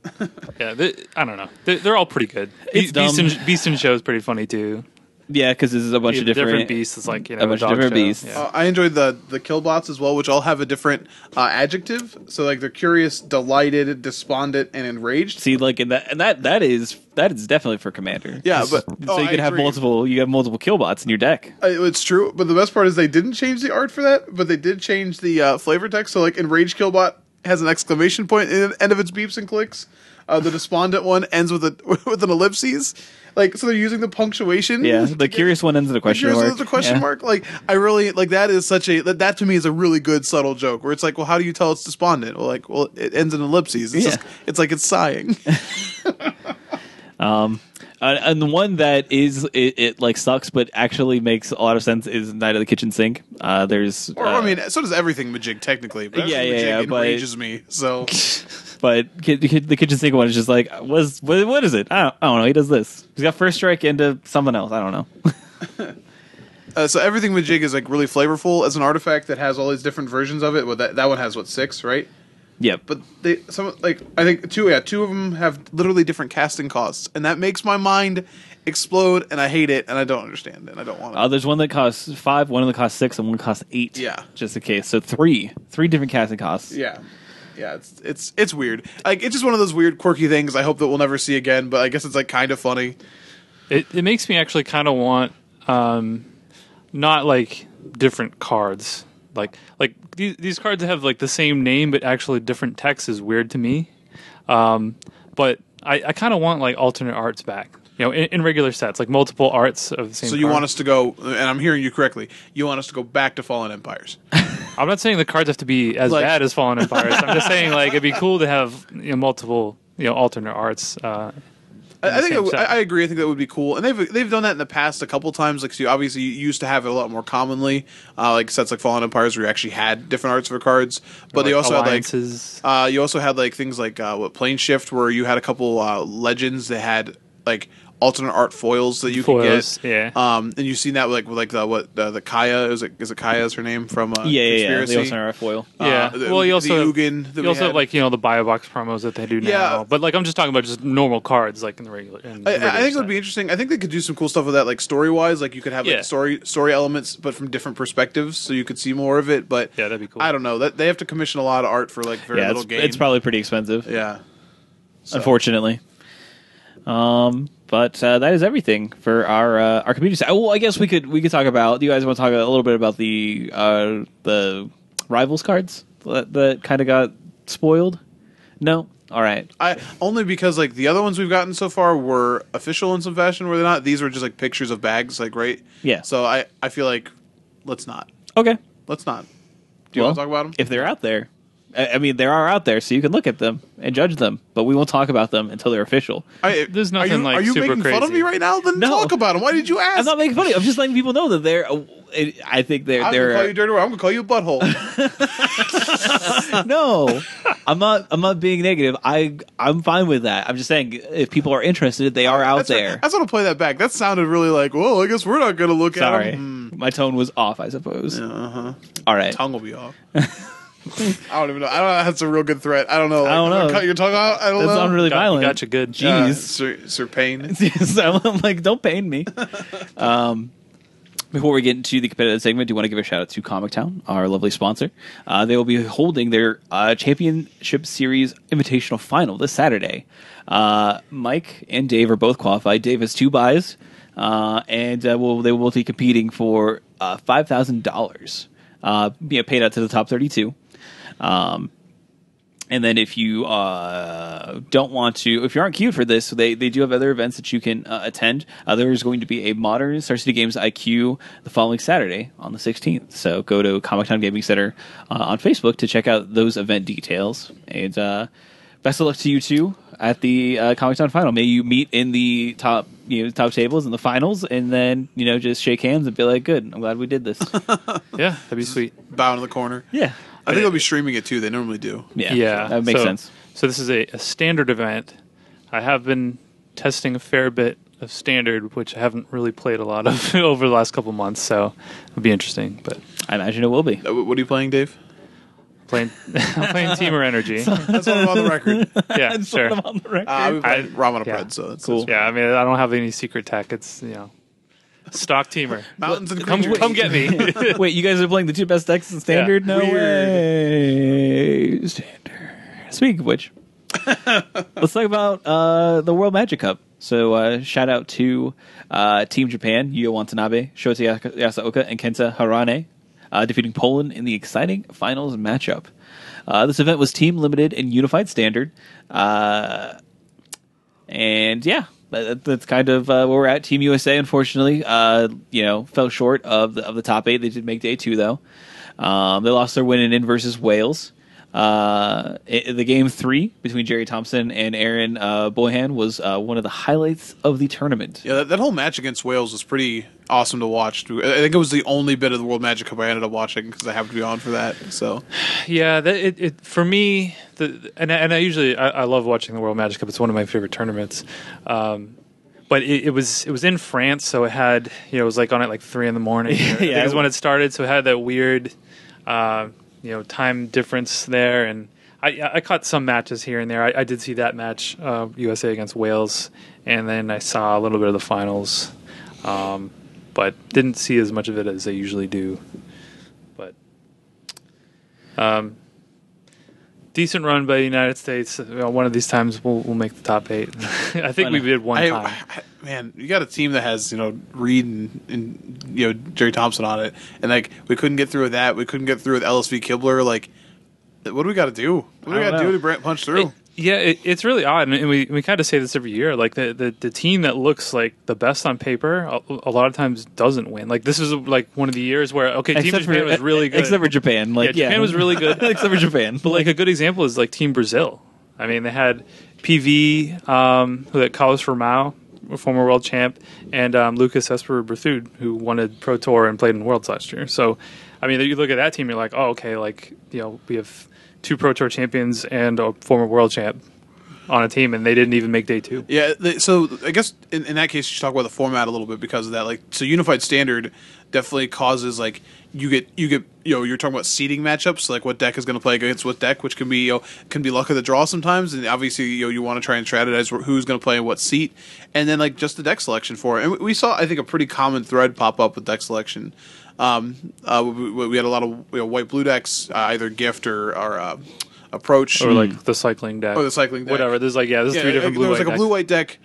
Yeah, I don't know. They're all pretty good. Beast and Show is pretty funny too. Yeah, because this is a bunch of different beasts. It's like, a bunch of different beasts. Yeah. I enjoyed the Killbots as well, which all have a different adjective. So like they're curious, delighted, despondent, and enraged. See, like that is definitely for Commander. Yeah, but so you could have multiple. You have multiple Killbots in your deck. It's true, but the best part is they didn't change the art for that, but they did change the flavor text. So like enraged Killbot has an exclamation point in the end of its beeps and clicks. The despondent one ends with an ellipses. Like, so they're using the punctuation. Yeah, the curious one ends with a question mark. Ends with a question mark. Like, I really like that. Is such a that to me is a really good subtle joke where it's like, well, how do you tell it's despondent? Well, it ends in ellipses. It's just, it's like it's sighing. And the one that it like sucks, but actually makes a lot of sense is Night of the Kitchen Sink. I mean, so does everything Majig technically. But Majig enrages me. So, but the Kitchen Sink one is just like, what is it? I don't know. He does this. He's got first strike into something else. I don't know. So everything Majig is like really flavorful as an artifact that has all these different versions of it. Well, that one has 6, right? Yeah, but I think two of them have literally different casting costs, and that makes my mind explode, and I hate it, and I don't understand it, and I don't want it. There's one that costs 5, one that costs 6, and one costs 8. Yeah, just in case. So three different casting costs. Yeah, it's weird. Like, it's just one of those weird, quirky things. I hope that we'll never see again, but I guess it's like kind of funny. It makes me actually kind of want not like different cards. Like these cards have like the same name but actually different text is weird to me. But I kind of want like alternate arts back. You know, in regular sets, like multiple arts of the same. So you want us to go, and I'm hearing you correctly. You want us to go back to Fallen Empires. I'm not saying the cards have to be as bad as Fallen Empires. I'm just saying like it'd be cool to have multiple alternate arts. I think I agree. I think that would be cool, and they've done that in the past a couple times. Like, so obviously, you used to have it a lot more commonly, like sets like Fallen Empires, where you actually had different arts for cards. But they also had you also had like things like Plane Shift, where you had a couple legends that had like alternate art foils that you could get. Yeah. And you've seen that with the Kaya is it Kaya is her name from the alternate art foil. Yeah. Well, you also have like the BioBox promos that they do now. Yeah. But like I'm just talking about just normal cards like in the regular. I think it would be interesting. I think they could do some cool stuff with that, like story wise. Like you could have like story elements, but from different perspectives, so you could see more of it. But yeah, that'd be cool. I don't know. That they have to commission a lot of art for like very little gain. It's probably pretty expensive. Yeah. Unfortunately. But that is everything for our community side. Well, I guess we could talk about. Do you guys want to talk a little bit about the rivals cards that kind of got spoiled? No. All right. Only because like the other ones we've gotten so far were official in some fashion, were they not? These were just like pictures of bags, like right? Yeah. So I feel like let's not. Okay. Let's not. Do you want to talk about them? If they're out there. I mean, they are out there, so you can look at them and judge them, but we won't talk about them until they're official. There's nothing Are you super making crazy. fun of me right now? Then talk about them. Why did you ask? I'm not making fun of you. I'm just letting people know that they're. I think they're. I'm gonna call you dirty word. I'm gonna call you a butthole. No, I'm not. I'm not being negative. I'm fine with that. I'm just saying if people are interested, they are out there. I just want to play that back. That sounded really like, well, I guess we're not gonna look at them. My tone was off, I suppose. Uh-huh. All right, tongue will be off. I don't even know. I don't know. That's a real good threat. I don't know. Like, I don't know. Cut your tongue out. I don't know. That sounded really violent. Got you good. Jeez, Sir Payne. So I'm like, don't pain me. Before we get into the competitive segment, do you want to give a shout out to Comic Town, our lovely sponsor? They will be holding their Championship Series Invitational Final this Saturday. Mike and Dave are both qualified. Dave has 2 buys, and they will be competing for $5,000. Paid out to the top 32. And then if you don't want to, if you aren't queued for this, they do have other events that you can attend. There is going to be a modern Star City Games IQ the following Saturday on the 16th. So go to Comic Town Gaming Center on Facebook to check out those event details. And best of luck to you two at the Comic Town Final. May you meet in the top tables in the finals, and then just shake hands and be like, "Good, I'm glad we did this." Yeah, that'd be sweet. Bow in the corner. Yeah. I think they'll be streaming it too. They normally do. Yeah, that makes sense. So this is a standard event. I have been testing a fair bit of standard, which I haven't really played a lot of over the last couple months. So it'll be interesting. But I imagine it will be. What are you playing, Dave? I'm playing Teamer Energy. That's what I'm on the record. Yeah, sure. I'm on the record. We play Ramen Pred, so that's cool. Yeah, I mean, I don't have any secret tech. It's stock Teamer. Mountains and Come get me. Wait, you guys are playing the 2 best decks in Standard? Yeah. No way. Standard. Speaking of which, let's talk about the World Magic Cup. So shout out to Team Japan, Yuya Watanabe, Shota Yasaoka, and Kenta Harane, defeating Poland in the exciting finals matchup. This event was team limited and unified standard. And yeah, that's kind of where we're at. Team USA, unfortunately, fell short of the top 8. They did make day 2 though. They lost their win in versus Wales. The game 3 between Jerry Thompson and Aaron Boyhan was one of the highlights of the tournament. Yeah, that whole match against Wales was pretty awesome to watch. I think it was the only bit of the World Magic Cup I ended up watching because I happened to be on for that. So yeah, it for me, and I usually I love watching the World Magic Cup. It's one of my favorite tournaments. But it was in France, so it had it was like on at like 3 a.m. I think is when it started, so it had that weird time difference there, and I caught some matches here and there. I did see that match, USA against Wales, and then I saw a little bit of the finals, but didn't see as much of it as I usually do. But decent run by the United States. One of these times we'll make the top 8. I think we did one time. Man, you got a team that has Reed and Jerry Thompson on it, and like we couldn't get through with that. We couldn't get through with LSV Kibler. Like, what do we got to do? What do we got to do to punch through? It's really odd, and we kind of say this every year. Like the team that looks like the best on paper, a lot of times doesn't win. Like this is like one of the years where Team Japan was really good, except for Japan. Japan was really good, except for Japan. But like a good example is like Team Brazil. I mean, they had PV, Carlos Ramao, a former world champ, and Lucas Esper Berthud, who won a Pro Tour and played in Worlds last year. So, I mean, you look at that team, you're like, oh, okay, like we have 2 Pro Tour champions and a former world champ on a team, and they didn't even make day 2. Yeah, so I guess in that case, you should talk about the format a little bit because of that. Like, so unified standard definitely causes like you get you're talking about seeding matchups, like what deck is going to play against what deck, which can be luck of the draw sometimes, and obviously you want to try and strategize who's going to play in what seat, and then like just the deck selection for it. And we saw I think a pretty common thread pop up with deck selection. We had a lot of white blue decks, either gift or approach, or like the cycling deck, or the cycling deck, whatever. There's 3 different blue. There was like a blue white deck,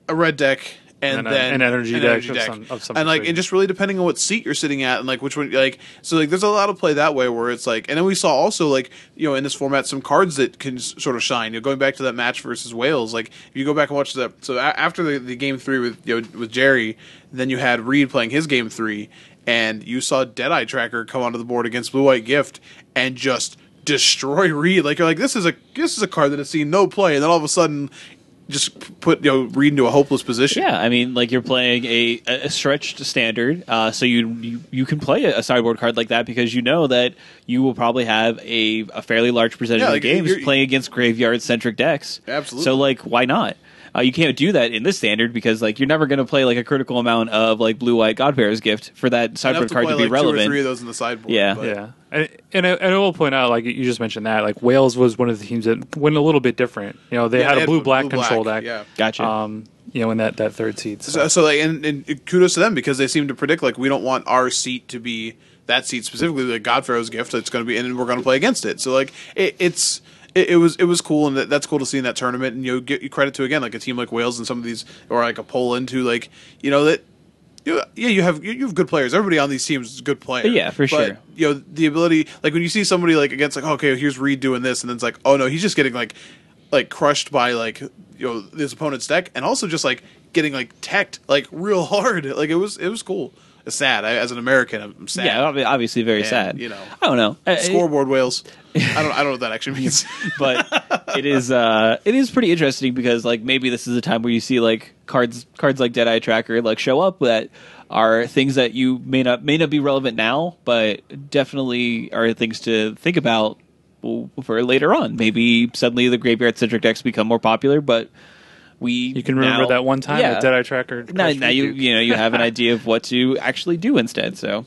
a red deck, and then an energy deck of some and like, description. and just really depending on what seat you're sitting at and like which one, like, so like there's a lot of play that way where it's like, and then we saw also like, you know, in this format some cards that can sort of shine. You know, going back to that match versus Wales, like if you go back and watch that, so after the game 3 with, you know, with Jerry, then you had Reed playing his game 3, and you saw Deadeye Tracker come onto the board against Blue White Gift and just destroy Reed. Like, you're like, this is a card that has seen no play, and then all of a sudden just put, you know, Reed into a hopeless position. Yeah, I mean, like, you're playing a stretched standard, so you can play a sideboard card like that because you know that you will probably have a fairly large percentage of the games playing against graveyard-centric decks. Absolutely. So, like, why not? You can't do that in this standard because, like, you're never going to play like a critical amount of like Blue White Godbearer's Gift for that sideboard card to be relevant. 2 or 3 of those in the sideboard. Yeah, but. yeah. And I will point out, like you just mentioned that, like Wales was one of the teams that went a little bit different. You know, they had a blue-black control deck. Yeah, gotcha. You know, in that third seat. So like, and kudos to them because they seem to predict like we don't want our seat to be that seat specifically, like Godpharaoh's Gift. It's going to be, and we're going to play against it. So like it was cool, and that's cool to see in that tournament. And you know, get you credit to again like a team like Wales and some of these, or like a Poland who like, you know, that you have good players. Everybody on these teams is a good player. Yeah, for sure. You know, the ability, like when you see somebody like against like, okay, here's Reed doing this, and then it's like, oh no, he's just getting like crushed by like, you know, this opponent's deck, and also just like getting like teched like real hard. Like it was cool. It's sad. As an American, I'm sad. Yeah, obviously very sad. You know, I don't know. Scoreboard Wales. I don't know what that actually means. But it is pretty interesting because like maybe this is a time where you see like cards like Deadeye Tracker like show up that are things that you may not be relevant now, but definitely are things to think about for later on. Maybe suddenly the graveyard centric decks become more popular, but you can remember that one time that Deadeye Tracker. Now you have an idea of what to actually do instead. So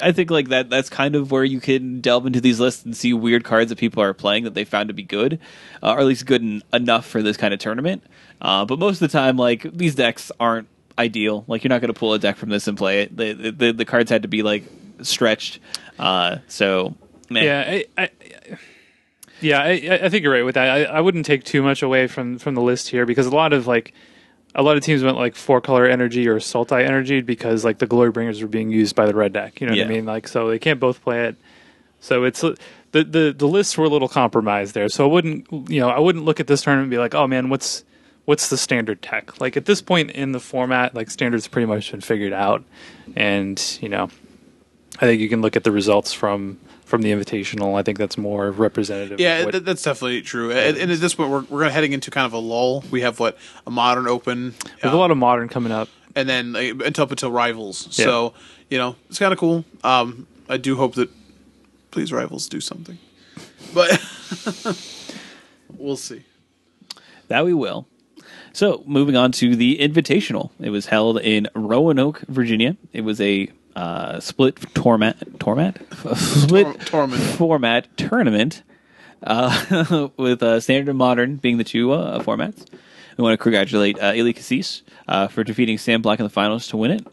I think like that's kind of where you can delve into these lists and see weird cards that people are playing that they found to be good, or at least good enough for this kind of tournament. But most of the time, like these decks aren't ideal. Like you're not going to pull a deck from this and play it. The cards had to be like stretched. So man. Yeah, I think you're right with that. I wouldn't take too much away from the list here because a lot of teams went like 4-color energy or Sultai energy because like the Glory Bringers were being used by the red deck. You know what I mean? Like so they can't both play it. So it's the lists were a little compromised there. So I wouldn't look at this tournament and be like, oh man, what's the standard tech? Like at this point in the format, like standard's pretty much been figured out, and you know, I think you can look at the results from the Invitational. I think that's more representative. Yeah, that's definitely true. And at this point, we're heading into kind of a lull. We have a Modern Open. We have a lot of Modern coming up, and then until Rivals. Yeah. So you know, it's kind of cool. I do hope that please Rivals do something, but we'll see. That we will. So moving on to the Invitational. It was held in Roanoke, Virginia. It was a split format tournament with standard and modern being the two formats. We want to congratulate Eli Cassis for defeating Sam Black in the finals to win it.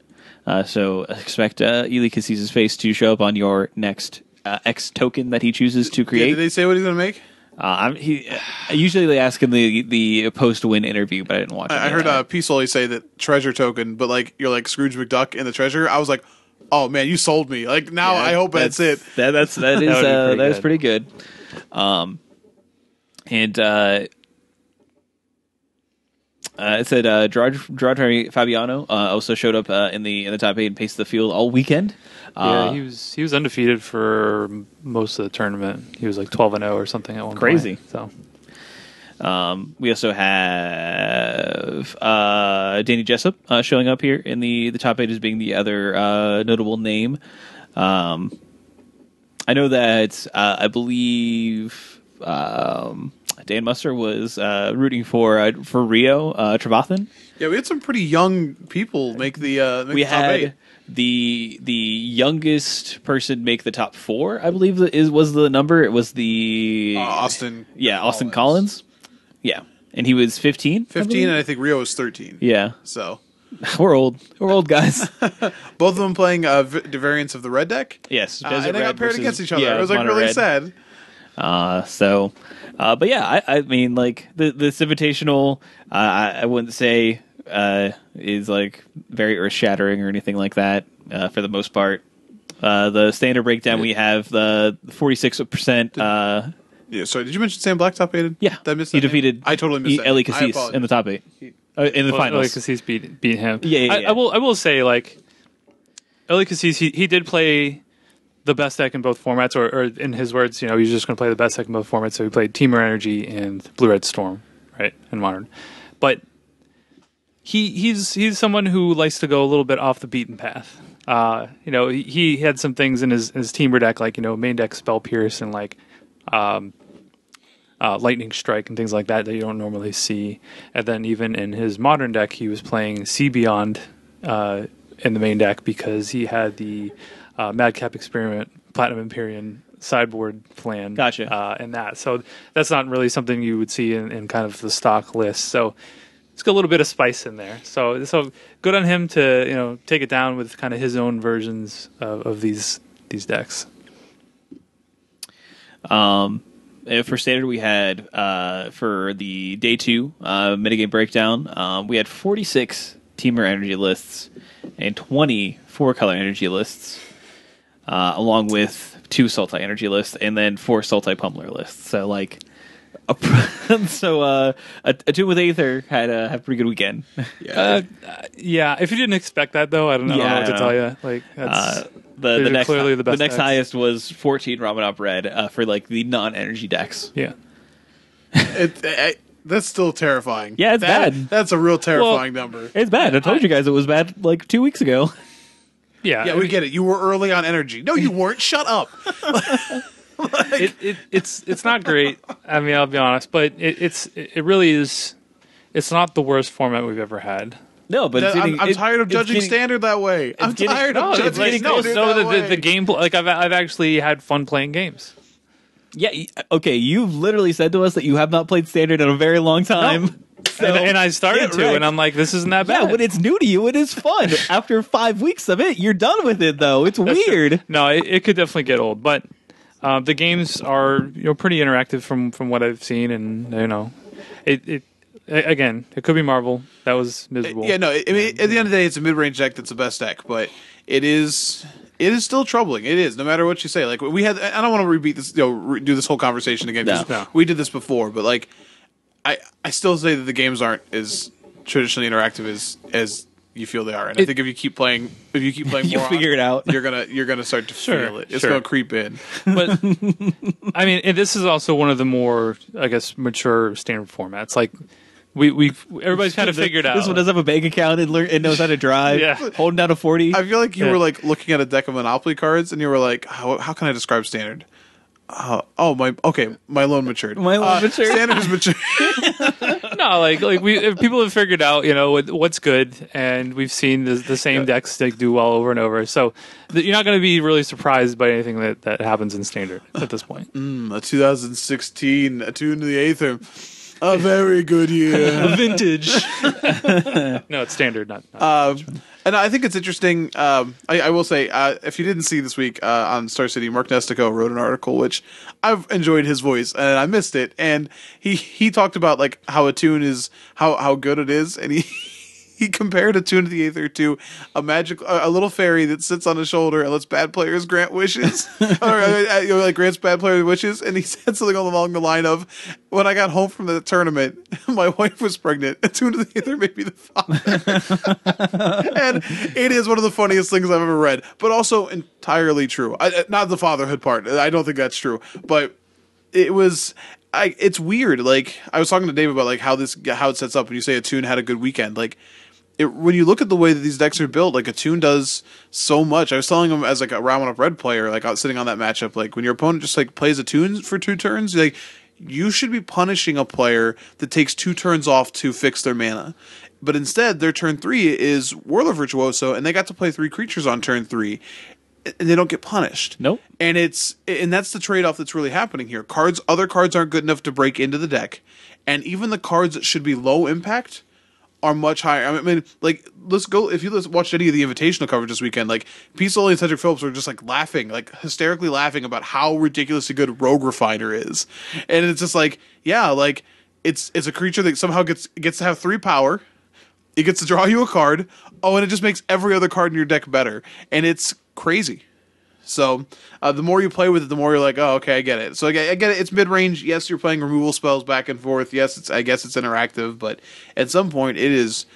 So expect Eli Cassis's face to show up on your next X token that he chooses to create. Did they say what he's going to make? Usually they ask in the post-win interview, but I didn't watch it. I heard P. Sully say that treasure token, but like you're like Scrooge McDuck in the treasure. I was like, oh man, you sold me. Like now, I hope that's it. That is pretty good. It said Gerard Fabiano also showed up in the top 8 and paced the field all weekend. Yeah, he was undefeated for most of the tournament. He was like 12-0 or something at one point. Crazy. So. We also have Danny Jessup showing up here in the top 8 as being the other notable name. I know that I believe Dan Muster was rooting for Rio Trevathan. Yeah, we had some pretty young people make the top 8. The youngest person make the top 4, I believe was the number. It was the Austin. Yeah, Austin Collins. Yeah, and he was 15. 15, and I think Rio was 13. Yeah, so we're old guys. Both of them playing the variants of the red deck. Yes, and they got paired against each other. Yeah, it was like really sad. But yeah, I mean, like this Invitational, I wouldn't say is like very earth shattering or anything like that. For the most part, the standard breakdown we have the 46%. Yeah, sorry. Did you mention Sam Blacktop, Aiden? Yeah, Did I miss he that defeated. I totally missed that. Eli Cassis in the top 8 in the finals. Eli Cassis beat him. Yeah. I will say, like, Eli Cassis, he did play the best deck in both formats, or in his words, you know, he's just going to play the best deck in both formats. So he played Teamer Energy and Blue Red Storm, right, in Modern. But he's someone who likes to go a little bit off the beaten path. You know, he had some things in his Teamer deck, like, you know, main deck Spell Pierce and like Lightning Strike and things like that you don't normally see. And then even in his Modern deck, he was playing Sea Beyond in the main deck because he had the Madcap Experiment, Platinum Empyrean sideboard plan. Gotcha. And that. So that's not really something you would see in kind of the stock list. So it's got a little bit of spice in there. So good on him to, you know, take it down with kind of his own versions of these decks. For standard, we had for the day 2 minigame breakdown, we had 46 Teamer Energy lists and 20 4-color energy lists, along with 2 Sultai energy lists and then 4 Sultai Pummeler lists. So like, a Tune with Aether had a pretty good weekend. Yeah. If you didn't expect that though, I don't know what to tell you. Like that's the next clearly the best. The next decks. highest was 14 Ramanop Red for like the non-energy decks. Yeah. That's still terrifying. Yeah, it's bad. That's a real terrifying number. It's bad. I told you guys it was bad like 2 weeks ago. Yeah, we get it. You were early on energy. No, you weren't. Shut up. It's not great. I mean, I'll be honest, but it really is. It's not the worst format we've ever had. No, but I'm tired of judging standard that way. I'm tired of judging standard that way. The game, like I've actually had fun playing games. Yeah, okay. You've literally said to us that you have not played standard in a very long time. No. So, and I started to, and I'm like, this isn't that bad. Yeah, when it's new to you, it is fun. After 5 weeks of it, you're done with it, though. It's weird. No, it could definitely get old, but the games are, you know, pretty interactive from what I've seen, and you know, again, it could be Marvel. That was miserable. Yeah, no. I mean, at the end of the day, it's a mid-range deck that's the best deck, but it is still troubling. It is, no matter what you say. Like we had, I don't want to repeat this, you know, do this whole conversation again. No. We did this before, but like, I still say that the games aren't as traditionally interactive as you feel they are, and I think if you keep playing more, you'll figure it out. You're gonna start to feel it. It's gonna creep in. But I mean, and this is also one of the more, I guess, mature standard formats. Like everybody's kind of figured out. This one does have a bank account and knows how to drive. Yeah. Holding down a 40. I feel like you were like looking at a deck of Monopoly cards, and you were like, how can I describe standard? My loan matured. My loan matured. Standard is mature. No, like people have figured out, you know, what's good, and we've seen the same decks do well over and over. So you're not going to be really surprised by anything that happens in standard at this point. A 2016 Attune to the Aether. A very good year. Vintage. No, it's standard, not and I think it's interesting. I will say, if you didn't see this week on Star City, Mark Nestico wrote an article, which I've enjoyed his voice, and I missed it. And he talked about like how Attune is, how good it is, and he compared Attune to the Aether to a little fairy that sits on his shoulder and lets bad players grant wishes, or like grants bad players wishes. And he said something along the line of, "When I got home from the tournament, my wife was pregnant. Attune to the Aether made me the father." And it is one of the funniest things I've ever read, but also entirely true. Not the fatherhood part. I don't think that's true, but it was. It's weird. Like I was talking to Dave about like how it sets up when you say Attune had a good weekend. Like when you look at the way that these decks are built, like Attune does so much. I was telling him as like a Ramanop Red player, like sitting on that matchup, like when your opponent just like plays Attune for 2 turns, like you should be punishing a player that takes 2 turns off to fix their mana. But instead, their turn 3 is Whirler Virtuoso, and they got to play 3 creatures on turn 3. And they don't get punished. Nope. And that's the trade-off that's really happening here. Other cards aren't good enough to break into the deck, and even the cards that should be low impact are much higher. I mean, like if you watched any of the Invitational coverage this weekend, like Peaceful and Cedric Phillips were just like laughing, like hysterically laughing about how ridiculously good Rogue Refiner is, and it's just like, yeah, like it's a creature that somehow gets to have 3 power. it gets to draw you a card. Oh, and it just makes every other card in your deck better, and it's crazy. So the more you play with it, the more you're like, oh, okay, I get it. So I get it. It's mid range. Yes, you're playing removal spells back and forth. Yes, I guess it's interactive, but at some point, it is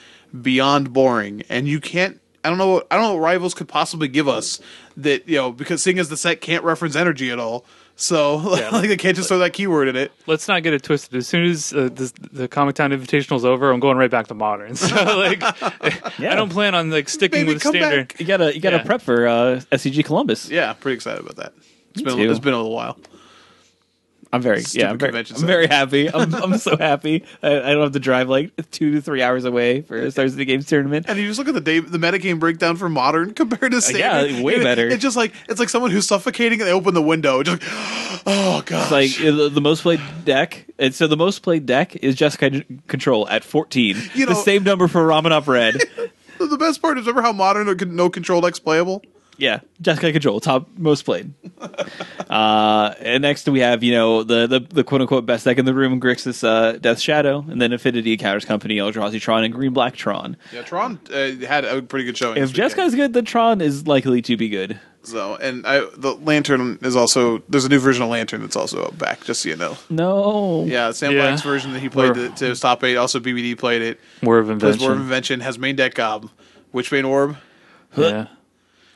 beyond boring, and you can't. I don't know what rivals could possibly give us that, because seeing as the set can't reference energy at all. So, like, they can't just throw that keyword in it. Let's not get it twisted. As soon as the Comic Town Invitational is over, I'm going right back to Modern. So, like, I don't plan on sticking with Standard. Back. You gotta prep for SCG Columbus. Yeah, pretty excited about that. It's been a little while. I'm very happy. I'm so happy. I don't have to drive like 2 to 3 hours away for a Stars of the Games tournament. And you just look at the metagame breakdown for Modern compared to Standard. Yeah, way better. It's like someone who's suffocating and they open the window. Just like, oh gosh. It's like the most played deck. And so the most played deck is Jeskai Control at 14. The same number for Ramanov Red. The best part is, remember how Modern are no control decks playable? Yeah, Jeskai Control, top most played. And next we have, the quote-unquote best deck in the room, Grixis Death Shadow, and then Affinity, Counters Company, Eldrazi Tron, and Green Black Tron. Yeah, Tron had a pretty good showing. If Jeskai's good, then Tron is likely to be good. So, and the Lantern is also, there's a new version of Lantern that's also back, just so you know. No. Yeah, Sam Black's version that he played to Top 8, also BBD played it. War of Invention. War of Invention has main deck Witchbane Orb. Yeah.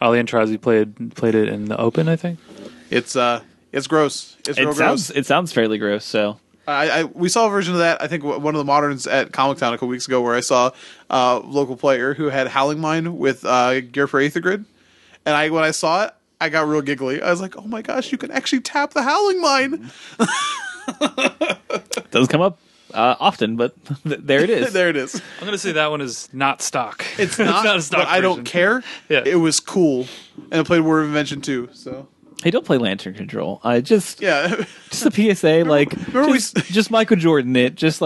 Ali Antrazi played it in the Open, I think. It's gross. It's real gross. It sounds fairly gross. So we saw a version of that. I think one of the Moderns at Comic Town a couple weeks ago, where I saw a local player who had Howling Mine with Gear for Aether Grid, and when I saw it, I got real giggly. I was like, "Oh my gosh, you can actually tap the Howling Mine!" Doesn't come up often, but there it is. There it is. I'm gonna say that one is not stock. It's not a stock. But I don't care. Yeah. It was cool, and I played War of Invention too. So. Hey, don't play Lantern Control. Just a PSA. Remember just Michael Jordan it. Just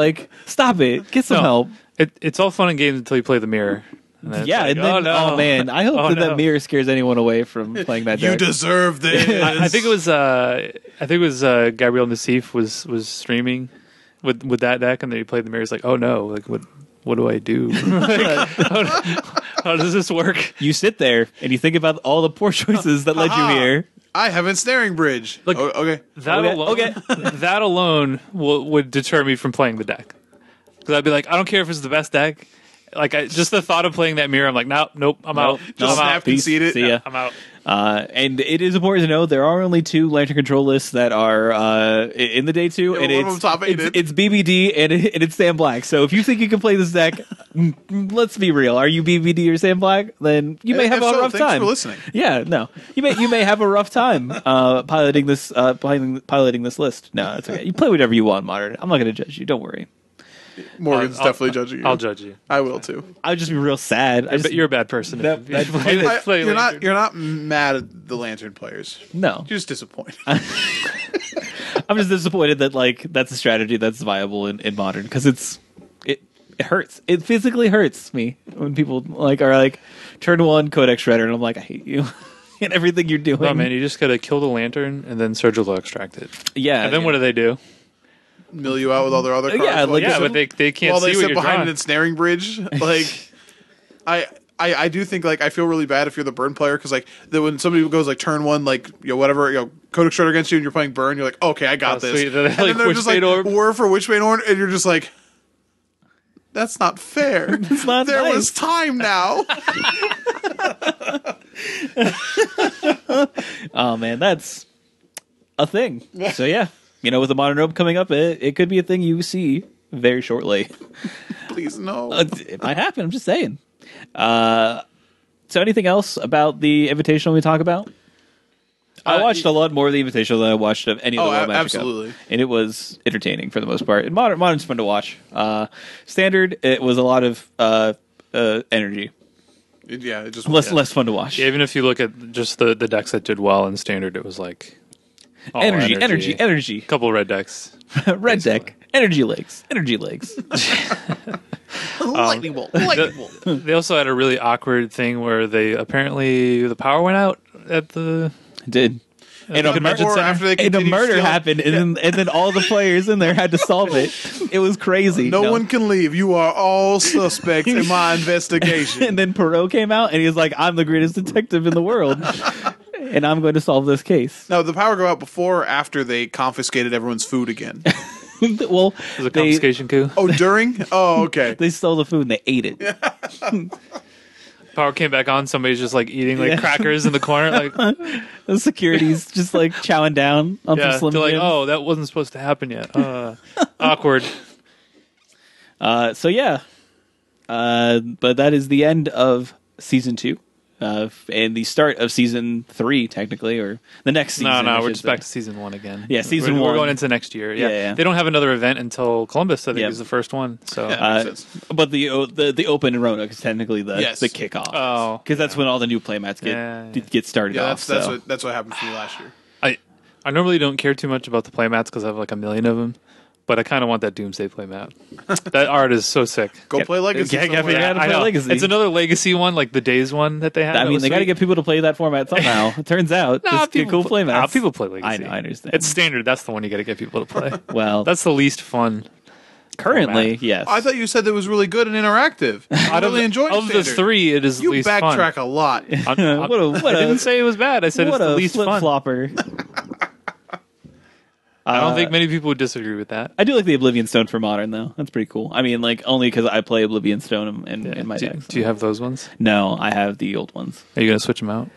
stop it. Get some help. It's all fun and games until you play the mirror. And oh man, I hope that mirror scares anyone away from playing that deck. You deserve this. I think it was Gabriel Nassif was streaming with that deck, and then he played the mirror. He's like, oh no, what do I do? How does this work? You sit there and you think about all the poor choices that led you here. I have Ensnaring Bridge. Look, okay. That alone would deter me from playing the deck. Because I'd be like, I don't care if it's the best deck. Just the thought of playing that mirror, I'm like, nope, I'm out. Just snap concede it. See ya. I'm out. And it is important to know there are only 2 Lantern Control lists that are in the day 2, and it's BBD and it's Sam Black. So if you think you can play this deck, let's be real. Are you BBD or Sam Black? Then you may have a rough time. Thanks for listening. Yeah, no, you may have a rough time piloting this list. No, it's okay. You play whatever you want, Modern. I'm not going to judge you. Don't worry. Morgan's definitely judging you. I'll judge you. I will too. I would just be real sad. You're a bad person. You're not mad at the Lantern players. No, you're just disappointed. I'm just disappointed that that's a strategy that's viable in Modern, because it hurts. It physically hurts me when people are turn 1 Codex Shredder, and I'm like, I hate you. And everything you're doing. No man, you just gotta kill the Lantern and then surgical extract it. Yeah. And then what do they do? Mill you out with all their other cards. But they can't while see they what sit you're behind drawing. an Ensnaring Bridge. I do think I feel really bad if you're the Burn player, because when somebody goes turn 1 Codex Shredder against you and you're playing Burn, you're like, okay, I got this. Sweet. And then they're just War for Witchbane Orb, and you're just like, that's not fair. It's not there nice. was time now. Oh man, that's a thing. So yeah. With the Modern Open coming up, it could be a thing you see very shortly. Please, no. It might happen. I'm just saying. So anything else about the Invitational we talk about? I watched a lot more of the Invitational than I watched of any of the World Magic absolutely. Cup, and it was entertaining for the most part. And Modern's fun to watch. Standard, it was a lot of energy. It just less fun to watch. Yeah, even if you look at just the decks that did well in Standard, it was energy. Couple red decks. Red deck. Energy legs. Lightning bolt. They also had a really awkward thing where the power went out at the. It did. and a murder happened, and then all the players in there had to solve it. It was crazy. No one can leave. You are all suspects in my investigation. And then Perot came out, and he was like, "I'm the greatest detective in the world, and I'm going to solve this case." Now, did the power go out before or after they confiscated everyone's food again? Well, it was a confiscation coup. Oh, during? Oh, okay. They stole the food and they ate it. Power came back on. Somebody's just like eating like crackers in the corner. Like the security's just like chowing down on some Slim they're like, Jims. oh, that wasn't supposed to happen yet. Awkward. But that is the end of season 2. And the start of season 3, technically, or the next season. No, we're just back to season 1 again. Yeah, season 1. We're going into next year. Yeah. They don't have another event until Columbus. I think is the first one. So, but the open in Roanoke is technically the kickoff. Oh, because that's when all the new playmats get started off. That's what happened for me last year. I normally don't care too much about the playmats because I have like a million of them. But I kind of want that Doomsday playmat. That art is so sick. Go play Legacy. Legacy. It's another Legacy one, like the Days one that they have. I mean, they got to get people to play that format somehow. It turns out it's a cool playmat. People play Legacy. I understand. It's standard. That's the one you got to get people to play. Well, that's the least fun. Currently, format. Yes. I thought you said that was really good and interactive. I really enjoyed it. Of the 3, it is the least fun. You backtrack a lot. I didn't say it was bad. I said it's the least fun. Flopper. I don't think many people would disagree with that. I do like the Oblivion Stone for Modern, though. That's pretty cool. I mean, like, only because I play Oblivion Stone in my deck. Do you have those ones? No, I have the old ones. Are you going to switch them out?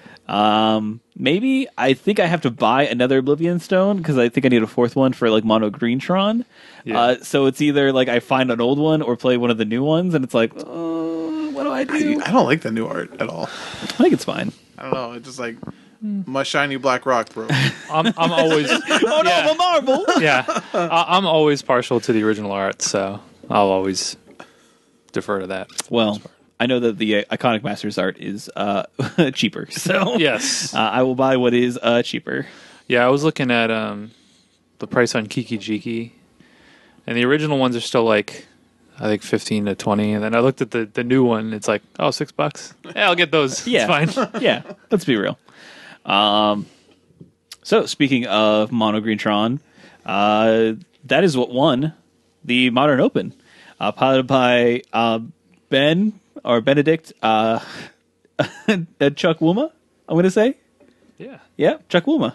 Maybe. I think I have to buy another Oblivion Stone because I think I need a 4th one for, like, Mono Green Tron. Yeah. So it's either, like, I find an old one or play one of the new ones, and it's like, what do I do? I don't like the new art at all. I think it's fine. I don't know. It's just like... my shiny black rock, bro. I'm always. Oh no, I'm a marble. Yeah, I'm always partial to the original art, so I'll always defer to that. Well, I know that the Iconic Masters art is cheaper, so yes, I will buy what is cheaper. Yeah, I was looking at the price on Kiki Jiki, and the original ones are still like, I think 15 to 20, and then I looked at the new one. It's like, oh, $6. Yeah, I'll get those. Yeah, it's fine. Yeah, let's be real. So speaking of Mono Green Tron, that is what won the Modern Open, piloted by Benedict Chukwuma. I'm going to say, yeah, Chukwuma.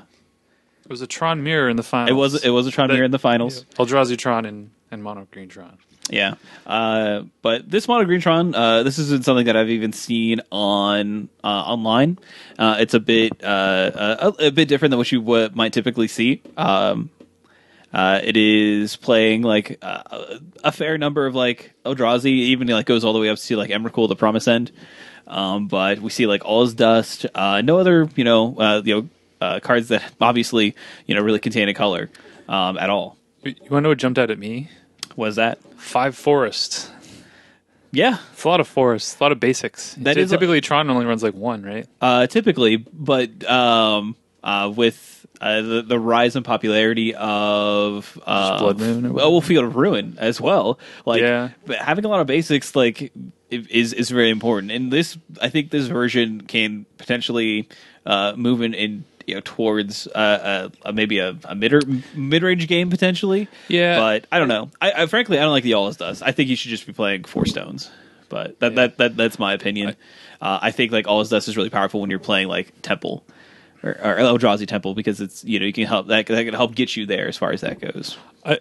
It was a Tron mirror in the finals. It was a Tron mirror in the finals. Yeah. Eldrazi Tron and Mono Green Tron. Yeah, but this Mono Green Tron, this isn't something that I've even seen on online. It's a bit different than what you might typically see. It is playing like a fair number of like Eldrazi, even like goes all the way up to like Emrakul, the Promise End. But we see like All Is Dust, no other cards that obviously really contain a color at all. You want to know what jumped out at me? What is that? 5 forests. Yeah, it's a lot of forests, a lot of basics. That is typically Tron only runs like 1, right? Typically, but with the rise in popularity of Blood Moon, Field of Ruin as well. Like, but having a lot of basics like is very important. And this, I think, this version can potentially move in towards maybe a mid-range game potentially. Yeah, but I don't know. I frankly I don't like the All Is Dust. I think you should just be playing 4 stones. But that's my opinion. I think like All Is Dust is really powerful when you're playing like Temple or Eldrazi Temple because it's you can help that can help get you there as far as that goes.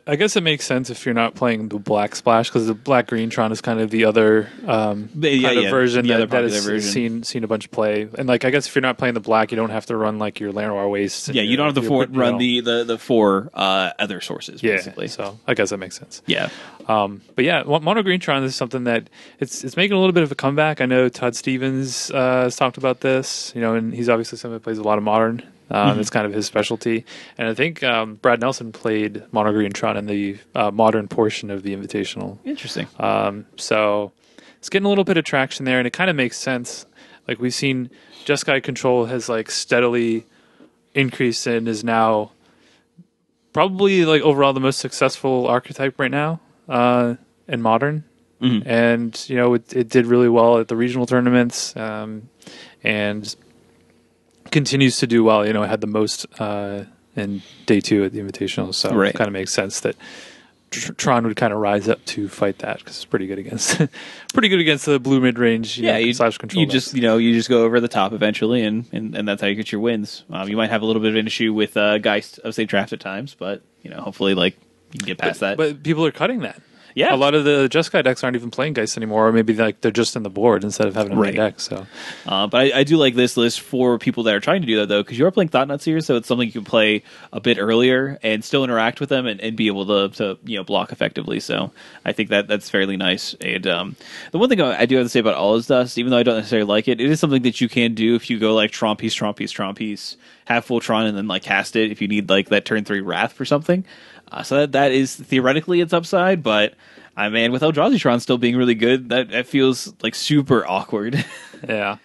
I guess it makes sense if you're not playing the Black Splash because the Black Green Tron is kind of the other version that has seen a bunch of play. And like I guess if you're not playing the black, you don't have to run like your Llanowar Waste. Yeah, you don't have to run the 4 other sources basically. So I guess that makes sense. Yeah. But yeah, Mono Green Tron is something that it's making a little bit of a comeback. I know Todd Stevens has talked about this, and he's obviously someone that plays a lot of Modern. It's kind of his specialty. And I think Brad Nelson played Mono Green Tron in the Modern portion of the Invitational. Interesting. So it's getting a little bit of traction there, and it kind of makes sense. Like we've seen Jeskai Control has like steadily increased and is now probably like overall the most successful archetype right now in Modern. Mm-hmm. And it did really well at the regional tournaments, and continues to do well. You know, it had the most in day 2 at the Invitational, so Right. it kind of makes sense that Tron would kind of rise up to fight that because it's pretty good against the blue mid range. Slash control. You just you just go over the top eventually, and that's how you get your wins. You might have a little bit of an issue with Geist of St. Draft at times, but hopefully like you can get past that. But people are cutting that. Yeah, a lot of the Jeskai decks aren't even playing Geist anymore, or maybe like they're just in the board instead of having a main deck. So, but I do like this list for people that are trying to do that though, because you are playing Thought-Nuts here, so it's something you can play a bit earlier and still interact with them and be able to block effectively. So I think that's fairly nice. And the one thing I do have to say about All Is Dust, even though I don't necessarily like it, it is something that you can do if you go like Tron piece, have full Tron, and then like cast it if you need like that turn 3 Wrath for something. So that is theoretically its upside, but man, with Eldrazi Tron still being really good, that feels like super awkward. Yeah,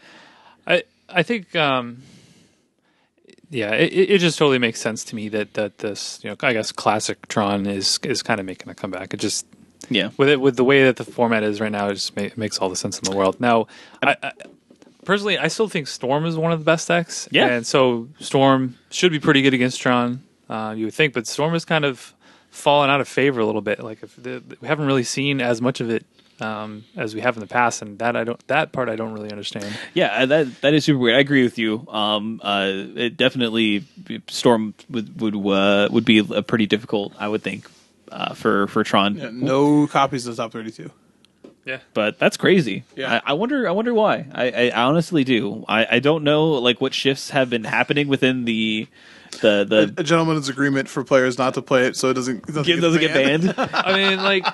I think it just totally makes sense to me that this I guess classic Tron is kind of making a comeback. It just with the way that the format is right now, it just makes all the sense in the world. Now, I personally, I still think Storm is one of the best decks. Yeah, and so Storm should be pretty good against Tron. You would think, but Storm has kind of fallen out of favor a little bit. Like we haven't really seen as much of it as we have in the past, and that part I don't really understand. Yeah, that is super weird. I agree with you. It definitely Storm would be a pretty difficult, I would think, for Tron. Yeah, no copies of the top 32. Yeah, but that's crazy. Yeah, I wonder why. I honestly do. I don't know like what shifts have been happening within the a gentleman's agreement for players not to play it, so it doesn't get banned. I mean, like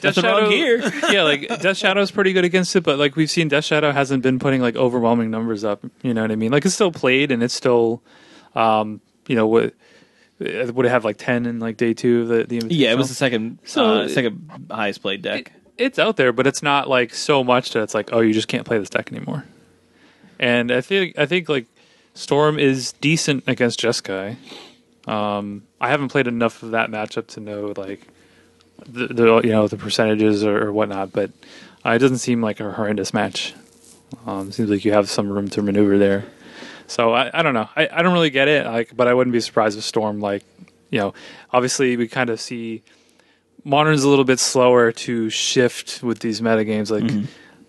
Death Shadow here. Yeah, like Death Shadow is pretty good against it, but like we've seen, Death Shadow hasn't been putting like overwhelming numbers up. You know what I mean? Like it's still played, and it's still, would it have like 10 in like day 2 of the Invitational? Yeah, it was the second highest played deck. It's out there, but it's not like so much that it's like, oh, you just can't play this deck anymore. And I think like Storm is decent against Jeskai. I haven't played enough of that matchup to know like the percentages or whatnot, but it doesn't seem like a horrendous match. Seems like you have some room to maneuver there. So I don't know. I don't really get it. But I wouldn't be surprised if Storm obviously we kind of see Modern's a little bit slower to shift with these metagames. Like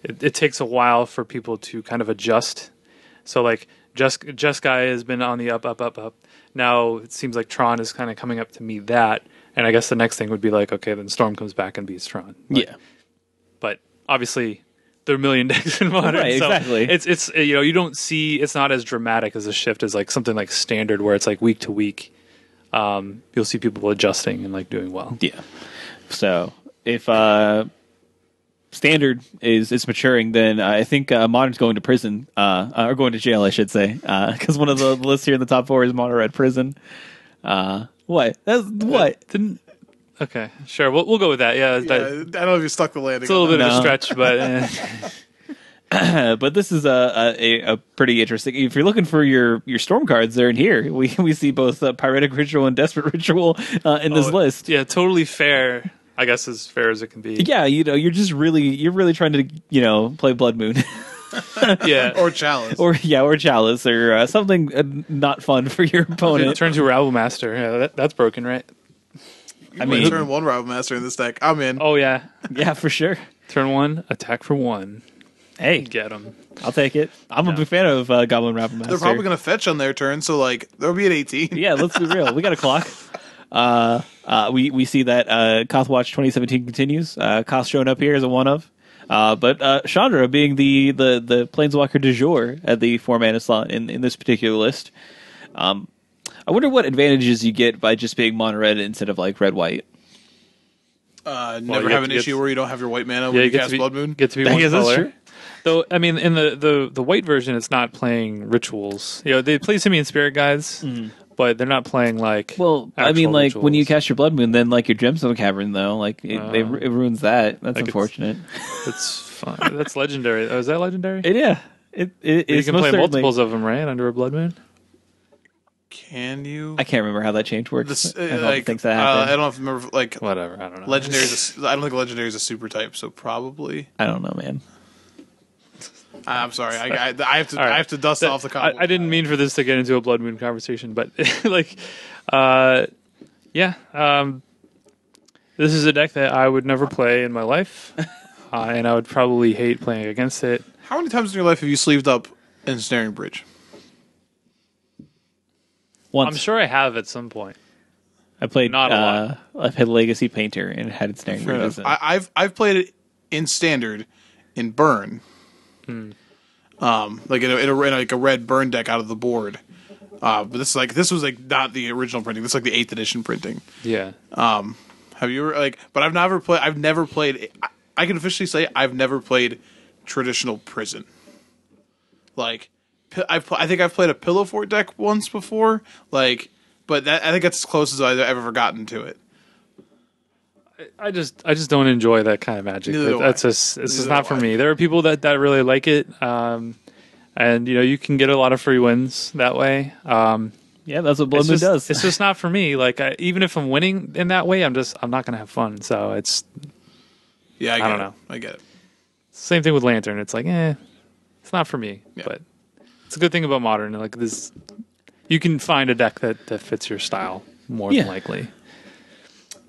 it takes a while for people to kind of adjust. So like Jeskai has been on the up. Now it seems like Tron is kind of coming up to meet that. And I guess the next thing would be like, okay, then Storm comes back and beats Tron. But obviously there are a million decks in Modern. Right, so exactly. It's you don't see, it's not as dramatic as a shift as like something like Standard where it's like week to week. You'll see people adjusting and like doing well. Yeah. So if Standard is maturing, then I think Modern's going to prison, or going to jail, I should say, because one of the lists here in the top 4 is Mono Red Prison. What? That's what? Okay, sure. We'll go with that. Yeah, I don't know if you stuck the landing. It's a little bit of a stretch, but. But this is a pretty interesting. If you're looking for your Storm cards, they're in here. We see both Pyretic Ritual and Desperate Ritual in this list. Yeah, totally fair. I guess as fair as it can be. Yeah, you're really trying to play Blood Moon. Yeah, or Chalice, or Chalice, or something not fun for your opponent. Turn to Rabble Master. Yeah, that's broken, right? I mean, turn 1 Rabble Master in this deck. I'm in. Oh yeah, yeah, for sure. Turn 1, attack for 1. Hey, get them. I'll take it. I'm a big fan of Goblin Rabble Master. They're probably going to fetch on their turn, so like there'll be an 18. Yeah, let's be real. We got a clock. We see that Kothwatch 2017 continues. Koth showing up here as a one of, but Chandra being the Planeswalker du jour at the 4-mana slot in this particular list. I wonder what advantages you get by just being mono red instead of like red white. Never have an issue where you don't have your white mana when you cast Blood Moon. Get to be one color. Though, I mean, in the white version, it's not playing rituals. They play Simian Spirit Guides, but they're not playing like. Well, I mean, like rituals. When you cast your Blood Moon, then like your Gemstone Cavern, though, like it ruins that. That's like unfortunate. It's fun. That's legendary. Oh, is that legendary? Yeah. You can play multiples of them, right? Under a Blood Moon. Can you? I can't remember how that change works. I don't know if remember like whatever. I don't know. Legendary. I don't think legendary is a super type, so probably. I don't know, man. I'm sorry. I have to. All right. I have to dust off the cobweb. I didn't mean for this to get into a Blood Moon conversation, but like, yeah. This is a deck that I would never play in my life, and I would probably hate playing against it. How many times in your life have you sleeved up Ensnaring Bridge? Once. I'm sure I have at some point. I played Not a lot. I've had Legacy Painter and had it snaring bridges. I've played it in Standard, in Burn, like in a red Burn deck out of the board. But this was not the original printing. This is like the 8th edition printing. Yeah. Have you ever But I've never played. I can officially say I've never played traditional Prison. Like, I think I've played a Pillow Fort deck once before. Like, but I think that's as close as I've ever gotten to it. I just don't enjoy that kind of magic. It's just not for me. There are people that really like it, and you can get a lot of free wins that way. Yeah, that's what Blood Moon does. It's just not for me. Like, even if I'm winning in that way, I'm not gonna have fun. So it's I don't know. I get it. Same thing with Lantern. It's like, it's not for me. Yeah. But it's a good thing about Modern. Like this, you can find a deck that fits your style more than likely.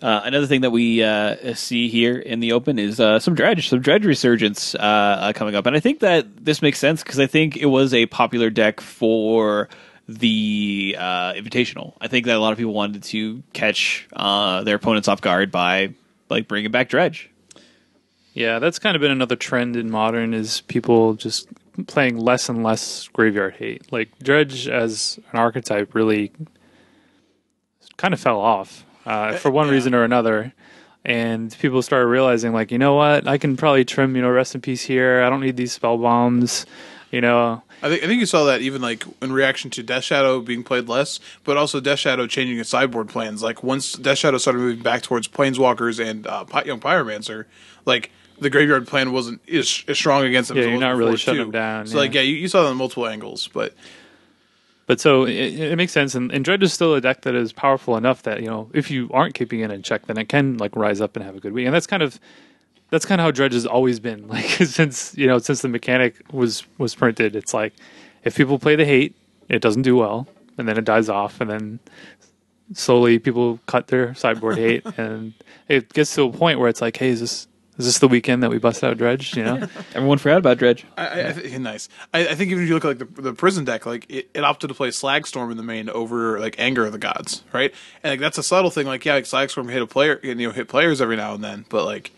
Another thing that we see here in the open is some dredge resurgence coming up, and I think that this makes sense because I think it was a popular deck for the Invitational. I think that a lot of people wanted to catch their opponents off guard by like bringing back dredge. Yeah, that's kind of been another trend in Modern is people just playing less and less Graveyard Hate. Like dredge as an archetype really kind of fell off. For one reason or another, and people started realizing, like, you know what, I can probably trim, Rest in Peace here. I don't need these spell bombs, I think you saw that even like in reaction to Death Shadow being played less, but also Death Shadow changing its sideboard plans. Like once Death Shadow started moving back towards Planeswalkers and Young Pyromancer, like the graveyard plan wasn't as strong against them. Yeah, you're not really shutting them down. So you saw that on multiple angles, But so it makes sense, and Dredge is still a deck that is powerful enough that if you aren't keeping it in check, then it can like rise up and have a good week. And that's kind of how Dredge has always been. Like since the mechanic was printed, it's like if people play the hate, it doesn't do well, and then it dies off, and then slowly people cut their sideboard hate, and it gets to a point where it's like, hey, is this the weekend that we bust out Dredge? Everyone forgot about Dredge. Nice. I think even if you look at like the Prison deck, like it opted to play Slagstorm in the main over like Anger of the Gods, right? And like that's a subtle thing. Like like Slagstorm hit a player, hit players every now and then, but like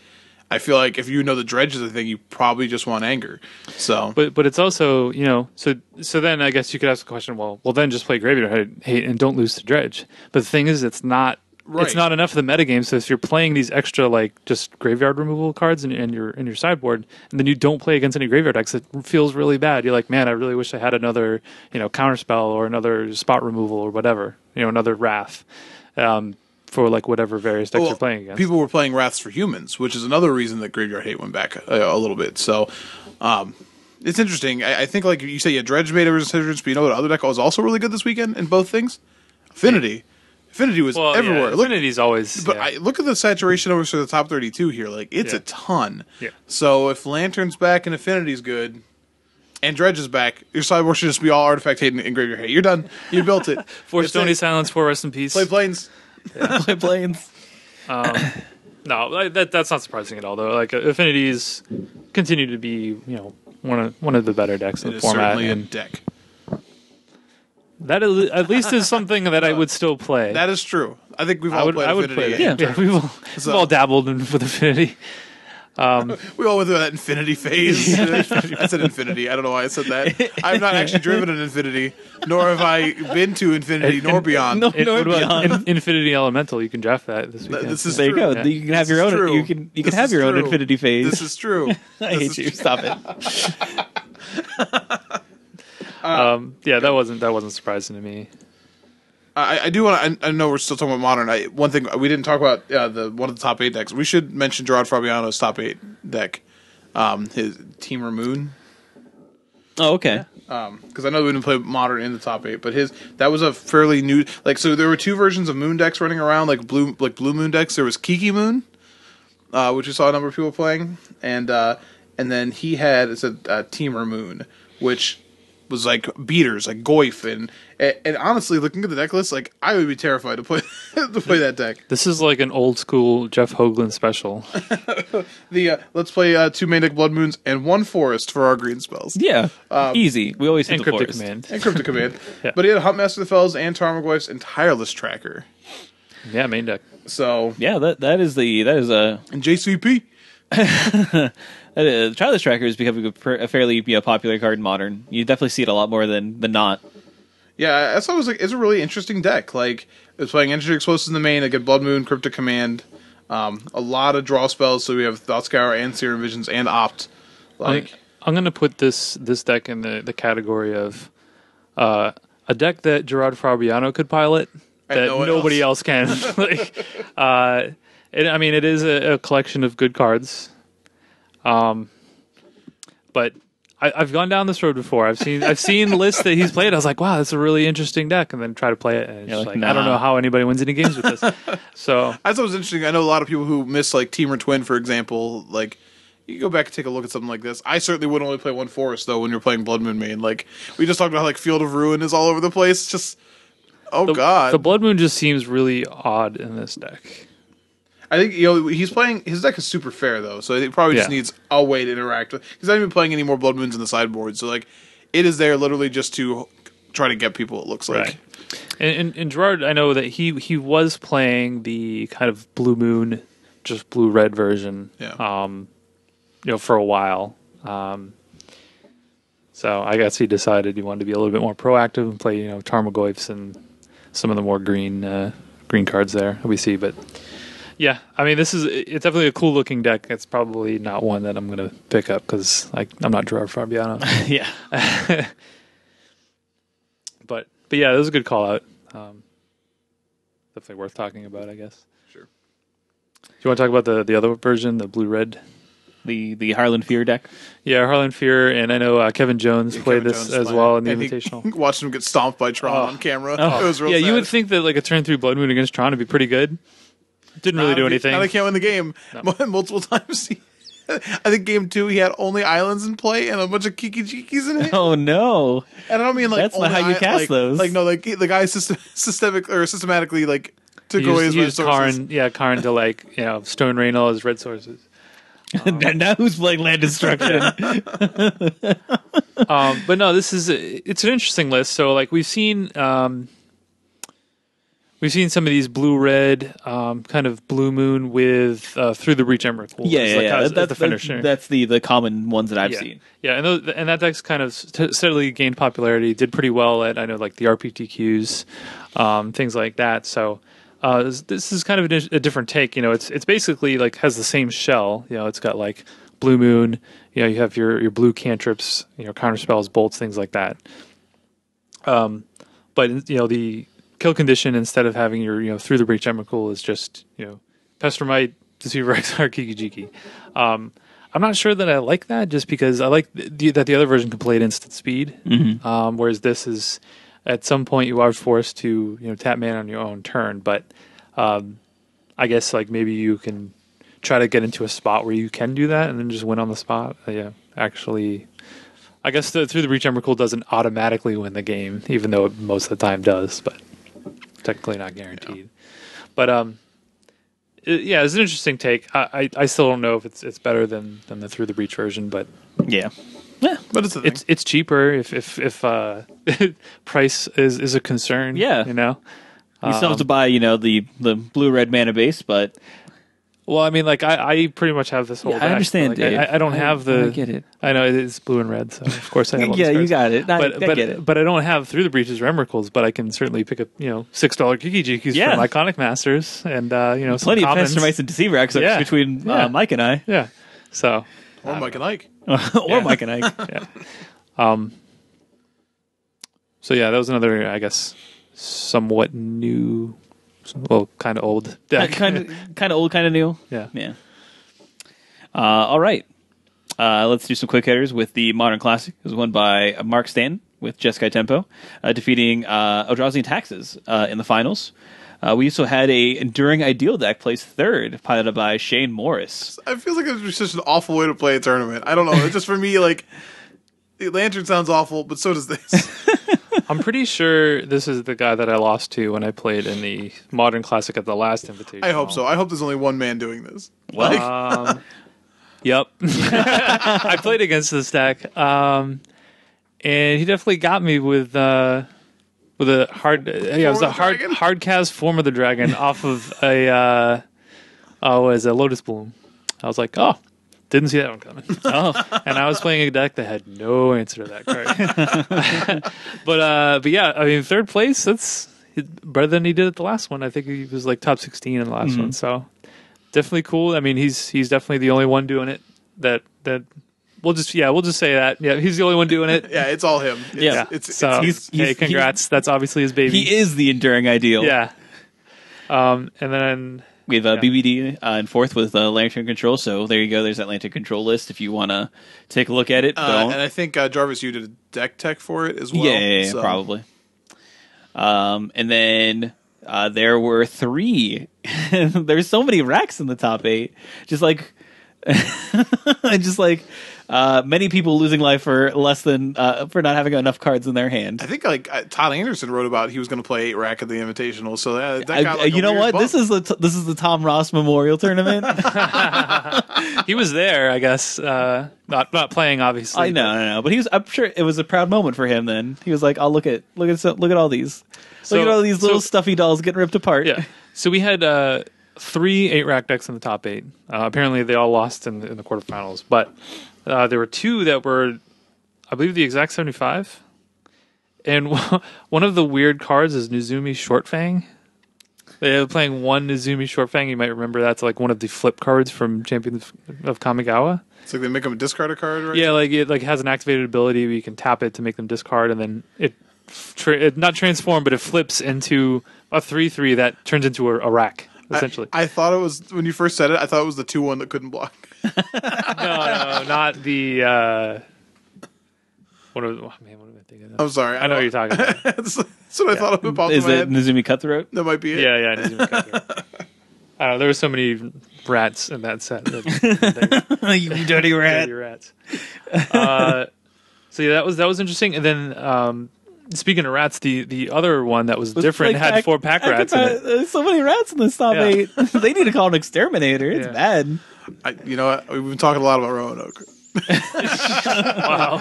I feel like if the Dredge is the thing, you probably just want Anger. So, but it's also so then I guess you could ask the question, well then just play Graveyard Hate and don't lose to Dredge. But the thing is, it's not. Right. It's not enough of the metagame, so if you're playing these extra like just graveyard removal cards in your sideboard, and then you don't play against any graveyard decks, it feels really bad. You're like, man, I really wish I had another counterspell or another spot removal or whatever, another Wrath for like whatever various decks you're playing against. People were playing Wraths for Humans, which is another reason that Graveyard Hate went back a little bit. So it's interesting. I think like you say, Dredge made a resurgence, but what other deck was also really good this weekend in both things? Affinity. Affinity was everywhere. Yeah, Affinity's always. But look at the saturation over to the top 32 here. Like it's a ton. Yeah. So if Lantern's back and Affinity's good, and Dredge is back, your sideboard should just be all Artifact Hate and Graveyard Hate. You're done. You built it. 4 Stony Silence, 4 Rest in Peace. Play Plains. Play Plains. No, that's not surprising at all. Though, like Affinities continue to be one of the better decks in the format. Certainly a deck. That at least is something that I would still play. That is true. I think we've all played Affinity. We've all dabbled with Affinity. We all went through that Infinity phase. I said Infinity. I don't know why I said that. I've not actually driven an Infinity, nor have I been to Infinity, nor beyond. Nor beyond. Infinity Elemental. You can draft that this weekend. This is there true. you go. Yeah. You can have your own. You can have your own Infinity phase. This is true. I hate you. Stop it. That wasn't surprising to me. I do want to. I know we're still talking about Modern. One thing we didn't talk about one of the top 8 decks. We should mention Gerard Fabiano's top 8 deck. His Team Moon. Oh, okay. Because I know we didn't play Modern in the top 8, but that was a fairly new. Like, so there were 2 versions of Moon decks running around, like blue Moon decks. There was Kiki Moon, which we saw a number of people playing, and and then he had it's a Teamer Moon, which was like beaters, like Goyf, and honestly, looking at the deck list, like I would be terrified to play to play that deck. This is like an old school Jeff Hoagland special. Let's play 2 main deck Blood Moons and 1 Forest for our green spells. Yeah, easy. We always hit the Cryptic forest. Command. And Cryptic Command. Yeah. But he had Huntmaster of the Fells and Tarmogoyf's and Tireless Tracker. Yeah, main deck. So Yeah, that is a and JCP. Childless Tracker is becoming a fairly popular card in Modern. You definitely see it a lot more than not. Yeah, that's why I was like, it's a really interesting deck. Like, it's playing Energy Explosives in the main, I get Blood Moon, Cryptic Command, a lot of draw spells, so we have Thought Scour and Serum Visions and Opt. Like, I'm going to put this deck in the category of a deck that Gerard Fabiano could pilot that nobody else can. It is a collection of good cards. But I've gone down this road before. I've seen lists that he's played. I was like, wow, that's a really interesting deck, and then try to play it, and it's just like, nah. I don't know how anybody wins any games with this. So I thought it was interesting. I know a lot of people who miss like Teamer Twin, for example. Like, you go back and take a look at something like this. I certainly would only play 1 Forest though when you're playing Blood Moon main. Like, we just talked about how, like, Field of Ruin is all over the place. Just god, the Blood Moon just seems really odd in this deck. I think he's playing. His deck is super fair though, so it probably just needs a way to interact with. He's not even playing any more Blood Moons in the sideboard, so like it is there literally just to try to get people. It looks like. Right. And Gerard, I know that he was playing the kind of Blue Moon, just blue red version. Yeah. For a while. So I guess he decided he wanted to be a little bit more proactive and play Tarmogoyfs and some of the more green cards there we see, but. Yeah, I mean, it's definitely a cool looking deck. It's probably not one that I'm going to pick up because I'm not Gerard Fabiano. Yeah. But yeah, that was a good call out. Definitely worth talking about, I guess. Sure. Do you want to talk about the other version, the blue red? The Harlan Fear deck? Yeah, Harlan Fear, and I know Kevin Jones played this as well in the Invitational. Watched him get stomped by Tron on camera. It was real sad. You would think that like a turn 3 Blood Moon against Tron would be pretty good. Didn't really do anything. Now they can't win the game. No. Multiple times. I think game 2 he had only islands in play and a bunch of Kiki-Jikis in it. Oh no! And I don't mean like that's not how you cast those. Like no, like the guy systematically like took away his red sources. Karn to Stone Rain all his red sources. Now who's playing land destruction? But no, it's an interesting list. So like we've seen some of these blue-red, kind of Blue Moon with Through the Breach Emrakul. That's the finisher. That's the common ones that I've seen. Yeah, and that deck's kind of steadily gained popularity. Did pretty well at like the RPTQs, things like that. So this is kind of a different take. It's basically like has the same shell. It's got like Blue Moon. You have your blue cantrips, counter spells, bolts, things like that. But the kill condition instead of having your Through the Breach Emrakul is just Pestermite, Deceiver Exar, Kiki-Jiki. I'm not sure that I like that just because I like that the other version can play at instant speed, whereas this is at some point you are forced to tap mana on your own turn. But I guess like maybe you can try to get into a spot where you can do that and then just win on the spot. Actually. I guess Through the Breach Emrakul doesn't automatically win the game, even though it most of the time does, but technically not guaranteed. But it's an interesting take. I still don't know if it's better than the Through the Breach version, but yeah, but it's cheaper if price is a concern. Yeah, you still have to buy the blue red mana base, but. Well, I mean, like I pretty much have this whole. I understand. Like, I don't have the. I get it. I know it's blue and red, so of course I have. Yeah, you got it. I get it. But I don't have Through the Breaches or Emrakuls, but I can certainly pick up $6 Kiki-Jikis from Iconic Masters and plenty of Pestermites and Deceiver Exarchs between Mike and I. Yeah. So. Or Mike and Ike. Or Mike and Ike. Yeah. So yeah, that was another, I guess, somewhat new. Well, kind of old deck. Kind of old, kind of new. Yeah. All right. Let's do some quick hitters with the Modern Classic. It was won by Mark Stanton with Jeskai Tempo, defeating Eldrazi and Taxes in the finals. We also had a Enduring Ideal deck place third, piloted by Shane Morris. I feel like it's just an awful way to play a tournament. I don't know. It's just for me, like, Lantern sounds awful, but so does this. I'm pretty sure this is the guy that I lost to when I played in the Modern Classic at the last invitation. I hope so. I hope there's only one man doing this. Well, Yep. I played against this deck, and he definitely got me with a hard. It was a hard cast Form of the Dragon off of a Lotus Bloom. I was like, oh, didn't see that one coming. And I was playing a deck that had no answer to that card. but yeah, I mean, third place. That's better than he did at the last one. I think he was like top 16 in the last one. So definitely cool. I mean, he's definitely the only one doing it. That we'll just say that. Yeah, he's the only one doing it. Yeah, it's all him. Hey, congrats. That's obviously his baby. He is the Enduring Ideal. Yeah. And then we have BBD in fourth with Lantern Control. So there you go. There's that Lantern Control list if you want to take a look at it. And I think Jarvis, you did a deck tech for it as well. Yeah, probably. And then there were 3. There's so many racks in the top 8. Just like many people losing life for less than for not having enough cards in their hand. I think Todd Anderson wrote about he was going to play 8 rack at the Invitational. So that got you know what? Bump. This is the Tom Ross Memorial Tournament. He was there, I guess. Not playing, obviously. I know, but I'm sure it was a proud moment for him. Then he was like, "Oh, look at all these, look at all these little stuffy dolls getting ripped apart." Yeah. So we had 3 8-rack decks in the top 8. Apparently, they all lost in the quarterfinals, but there were 2 that were, I believe, the exact 75. And one of the weird cards is Nizumi Shortfang. They were playing one Nizumi Shortfang. You might remember that's like one of the flip cards from Champions of Kamigawa. It's like they make them discard a card, right? Yeah, like it has an activated ability where you can tap it to make them discard, and then it not transform, but it flips into a 3/3 that turns into a rack. Essentially, I thought it was when you first said it. I thought it was the 2/1 that couldn't block. No, not the. What am I thinking of? I'm sorry. I know what you're talking about. That's what I thought of. It is it Nizumi Cutthroat? That might be it. Yeah, Nizumi Cutthroat. I don't know. There were so many rats in that set. You dirty rat. Dirty rats. So yeah, that was interesting. And then. Speaking of rats, the other one that was different had 4 pack rats in it. There's so many rats in this top 8. They need to call an exterminator. It's bad. You know what? We've been talking a lot about Roanoke. Wow.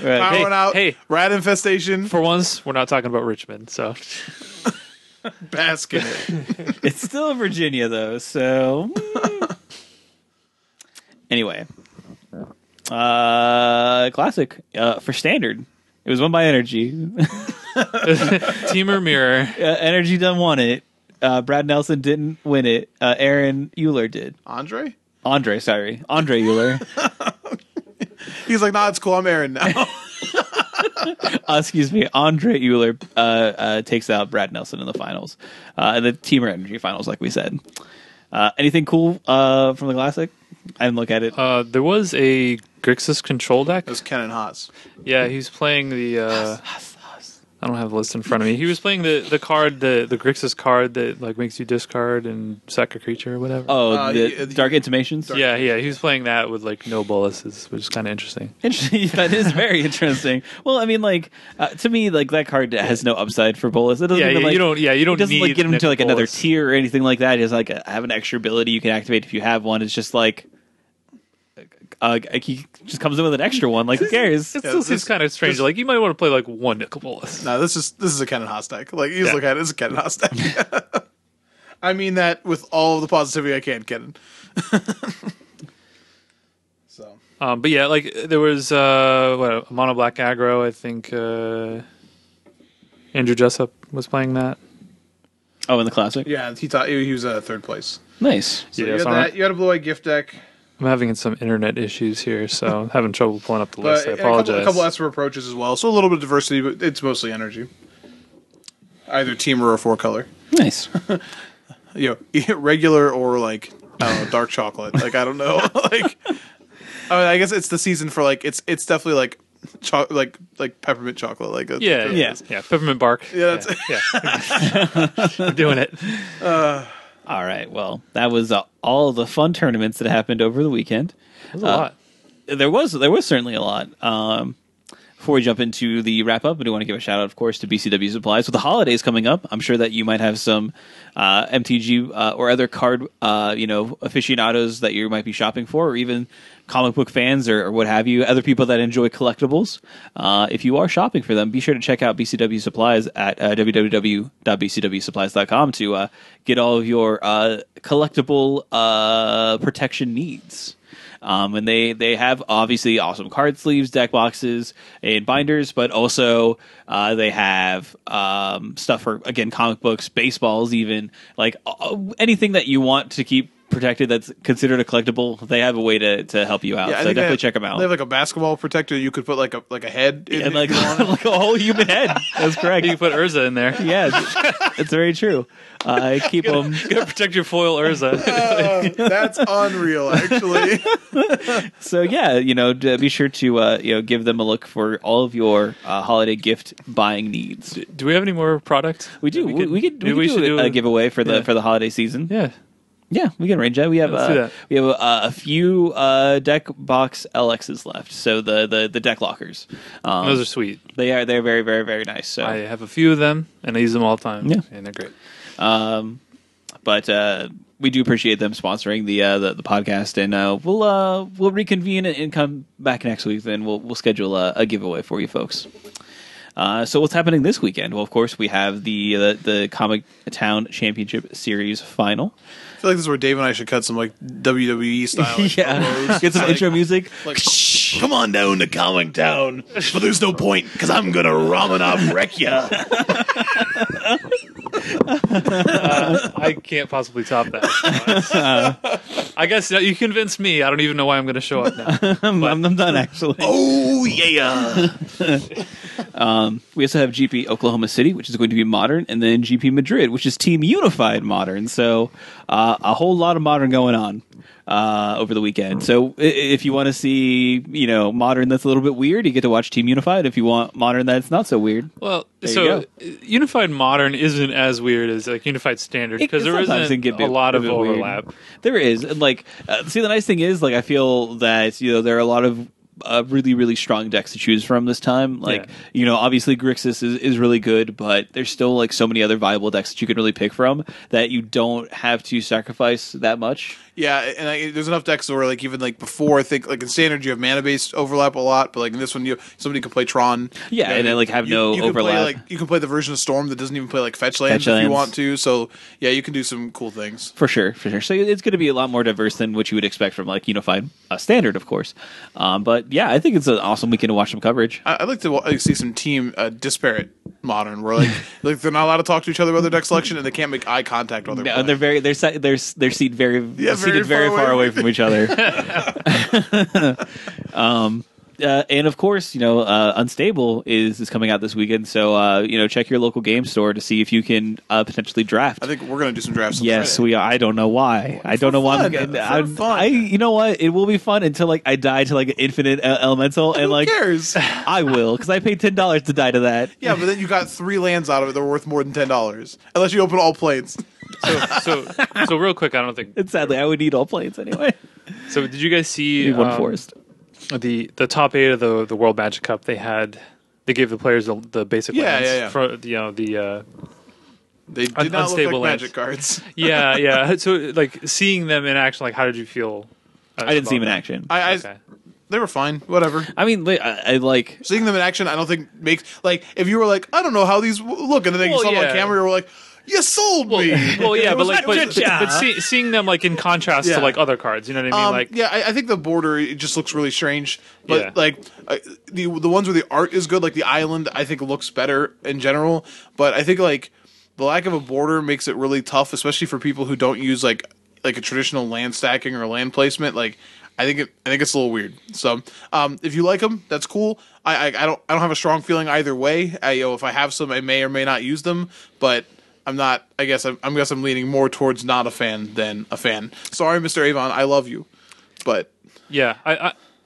Right. Powering out. Hey, rat infestation. For once, we're not talking about Richmond. So bask in it. It's still Virginia though. So anyway, classic for standard. It was won by Energy. Team or Mirror. Energy done won it. Brad Nelson didn't win it. Aaron Euler did. Andre Euler. He's like, nah, it's cool. I'm Aaron now. Excuse me. Andre Euler takes out Brad Nelson in the finals. In the Team or Energy finals, like we said. Anything cool from the Classic? I didn't look at it. There was a Grixis control deck. It was Ken and Haas. Yeah, he's playing the. I don't have the list in front of me. He was playing the card, the Grixis card that like makes you discard and sack a creature or whatever. Oh, the Dark Intimations? Yeah. He was playing that with like no boluses, which is kind of interesting. Interesting. That is very interesting. Well, I mean, like to me, like that card has no upside for bolus. It doesn't even, like, you don't. Yeah, you don't. It doesn't need like get him to like bolus. another tier or anything like that. It's like have an extra ability you can activate if you have one. It's just like. He just comes in with an extra one. Like, who cares? It still seems kind of strange. Like, you might want to play like one Nicol Bolas. No, this is a Ken and Haas deck. Like, you just look at it, it's a Ken and Haas deck. I mean that with all of the positivity I can, Ken. So, but yeah, like there was a mono black aggro. I think Andrew Jessup was playing that. Oh, in the Classic? Yeah, he was third place. Nice. So you had that. You had a blue eye gift deck. I'm having some internet issues here, so having trouble pulling up the list. I apologize. A couple Esper approaches as well, so a little bit of diversity, but it's mostly Energy. Either team or a 4-color. Nice. Regular or like I don't know, dark chocolate. Like I don't know. Like I guess it's the season for like it's definitely like like peppermint chocolate, like a, yeah, peppermint bark. Yeah, that's We're doing it. All right. Well, that was all the fun tournaments that happened over the weekend. It was a lot. There was certainly a lot. Before we jump into the wrap up, I do want to give a shout out, of course, to BCW Supplies. With the holidays coming up, I'm sure that you might have some MTG or other card, aficionados that you might be shopping for, or even comic book fans or what have you, other people that enjoy collectibles. If you are shopping for them, be sure to check out BCW Supplies at www.bcwsupplies.com to get all of your collectible protection needs. And they have obviously awesome card sleeves, deck boxes, and binders, but also they have stuff for, again, comic books, baseballs, even like anything that you want to keep protected that's considered a collectible. They have a way to help you out. Yeah, so definitely check them out. They have like a basketball protector. You could put like a head in, and like a whole human head. That's correct. You can put Urza in there. Yeah, it's very true. Keep them. You gotta protect your foil Urza. That's unreal, actually. So yeah, be sure to give them a look for all of your holiday gift buying needs. Do we have any more products? We do. We could do a giveaway for the holiday season. Yeah. Yeah, we can arrange that. We have Let's do that. a few deck box LXs left. So the deck lockers. Those are sweet. They're very, very, very nice. So I have a few of them, and I use them all the time. Yeah, and they're great. But we do appreciate them sponsoring the podcast, and we'll reconvene and come back next week. Then we'll schedule a giveaway for you folks. So what's happening this weekend? Well, of course, we have the Comic Town Championship Series final. I feel like this is where Dave and I should cut some like WWE style. Like, yeah, get some intro music. Like, come on down to Comic Town, but there's no point because I'm gonna Ramanov wreck ya. I can't possibly top that. I guess you convinced me. I don't even know why I'm going to show up now. I'm done, actually. Oh, yeah. We also have GP Oklahoma City, which is going to be modern, and then GP Madrid, which is Team Unified modern. So a whole lot of modern going on over the weekend. So if you want to see, modern that's a little bit weird, you get to watch Team Unified. If you want modern that's not so weird, well, so Unified modern isn't as weird as like Unified standard because there isn't a lot of overlap. Weird. There is, and the nice thing is, I feel that there are a lot of really, really strong decks to choose from this time. Obviously Grixis is really good, but there's still so many other viable decks that you can really pick from that you don't have to sacrifice that much. Yeah, and there's enough decks where even before, I think in standard you have mana based overlap a lot, but in this one somebody can play Tron. Yeah, and then have no overlap. You can play the version of Storm that doesn't even play fetch lands if you want to. So yeah, you can do some cool things for sure. So it's going to be a lot more diverse than what you would expect from Unified standard, of course. But yeah, I think it's an awesome weekend to watch some coverage. I'd like to see some team disparate modern where they're not allowed to talk to each other about their deck selection and they can't make eye contact while they're playing. They're seated very far away from each other. And of course, Unstable is coming out this weekend. So check your local game store to see if you can potentially draft. I think we're going to do some drafts. Yes, we are. I don't know why. I don't know why. You know what? It will be fun until I die to an infinite elemental, and who cares? I will because I paid $10 to die to that. Yeah, but then you got 3 lands out of it that were worth more than $10, unless you open all planes. So real quick, I don't think. And sadly, I would need all planes anyway. So did you guys see one forest? The top 8 of the World Magic Cup? They gave the players the basic lands. Yeah. For, they did not look like Magic cards. Yeah. So seeing them in action, how did you feel? I didn't see them in action. Okay. They were fine. Whatever. I mean, I like seeing them in action. I don't think makes if you were I don't know how these look, and then you saw them on camera, you were you sold me. Well, yeah, but seeing them in contrast to other cards, you know what I mean? I think the border it just looks really strange. But the ones where the art is good, like the island, I think looks better in general. But I think the lack of a border makes it really tough, especially for people who don't use like a traditional land stacking or land placement. I think it's a little weird. So if you like them, that's cool. I don't have a strong feeling either way. If I have some, I may or may not use them, but. I'm not. I guess I'm leaning more towards not a fan than a fan. Sorry, Mr. Avon, I love you, but yeah,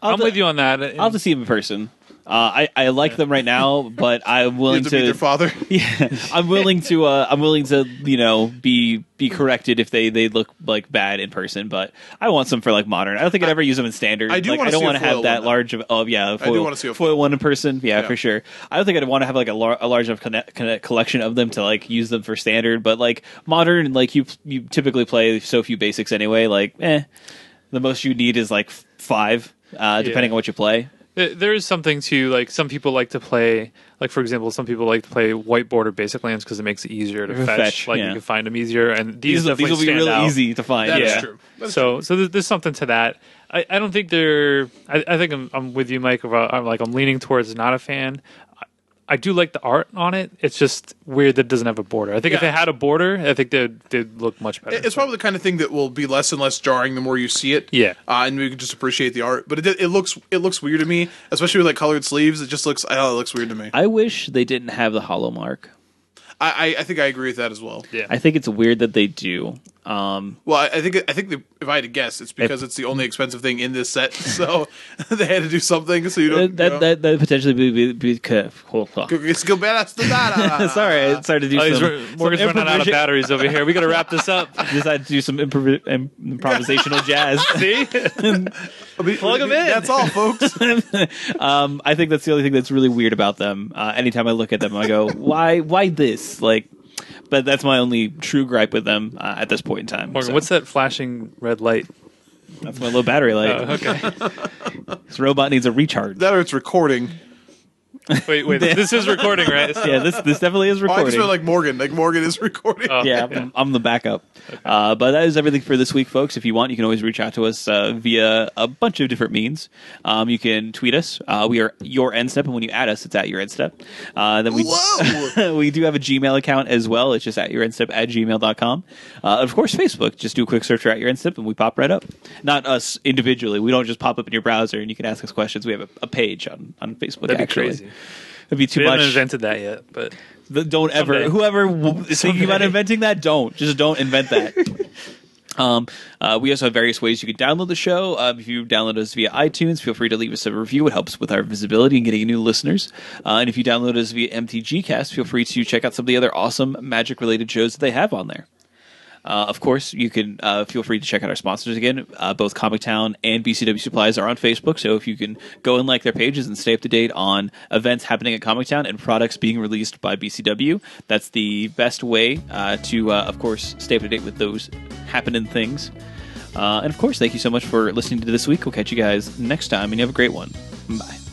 I'm with you on that. I'll have to see him in person. I like them right now, but I'm willing to be their father. Yeah, I'm willing to be corrected if they look like bad in person. But I want some for like modern. I don't think I'd ever use them in standard. I do like, want I don't want to have that large of foil, I do want to see a foil one in person. Yeah, for sure. I don't think I'd want to have like a large enough collection of them to like use them for standard. But like modern, like you typically play so few basics anyway. Like the most you need is like 5, depending on what you play. There is something to, like, some people like to play, like, for example, some people like to play white border basic lands because it makes it easier to fetch. Like, you can find them easier, and these will be really easy to find. That's true. So there's something to that. I don't think they're. I think I'm with you, Mike. I'm leaning towards not a fan. I do like the art on it. It's just weird that it doesn't have a border. I think if it had a border, I think they'd look much better. It's probably the kind of thing that will be less and less jarring the more you see it. Yeah, and we can just appreciate the art. But it looks weird to me, especially with like colored sleeves. It just looks it looks weird to me. I wish they didn't have the hollow mark. I think I agree with that as well. Yeah, I think it's weird that they do. Well, I think if I had to guess, it's because it's the only expensive thing in this set, so they had to do something. So you don't that potentially be Sorry, I started to do some. Morgan's running out of batteries over here. We got to wrap this up. Decided to do some improvisational jazz. See, plug them in. That's all, folks. I think that's the only thing that's really weird about them. Anytime I look at them, I go, "Why this?" Like. But that's my only true gripe with them at this point in time. Morgan, what's that flashing red light? That's my low battery light. Okay. This robot needs a recharge. That or it's recording. Wait. This is recording, right? Yeah, this definitely is recording. I just feel like Morgan. Like Morgan is recording. Oh, yeah, I'm the backup. Okay. But that is everything for this week, folks. If you want, you can always reach out to us via a bunch of different means. You can tweet us. We are Your End Step, and when you add us, it's at Your End Step. Then we do have a Gmail account as well. It's just at YourEndStep@gmail.com. Of course, Facebook. Just do a quick search for at Your End Step, and we pop right up. Not us individually. We don't just pop up in your browser and you can ask us questions. We have a page on Facebook. That'd be actually. Crazy. It'd be too much. We haven't invented that yet, but don't ever. Someday. Whoever is thinking about inventing that, don't invent that. We also have various ways you can download the show. If you download us via iTunes, feel free to leave us a review. It helps with our visibility and getting new listeners. And if you download us via MTGcast, feel free to check out some of the other awesome Magic-related shows that they have on there. Of course, you can feel free to check out our sponsors again. Both Comic Town and BCW Supplies are on Facebook, so if you can go and like their pages and stay up to date on events happening at Comic Town and products being released by BCW, that's the best way to, of course, stay up to date with those happening things. And of course, thank you so much for listening to this week. We'll catch you guys next time, and you have a great one. Bye.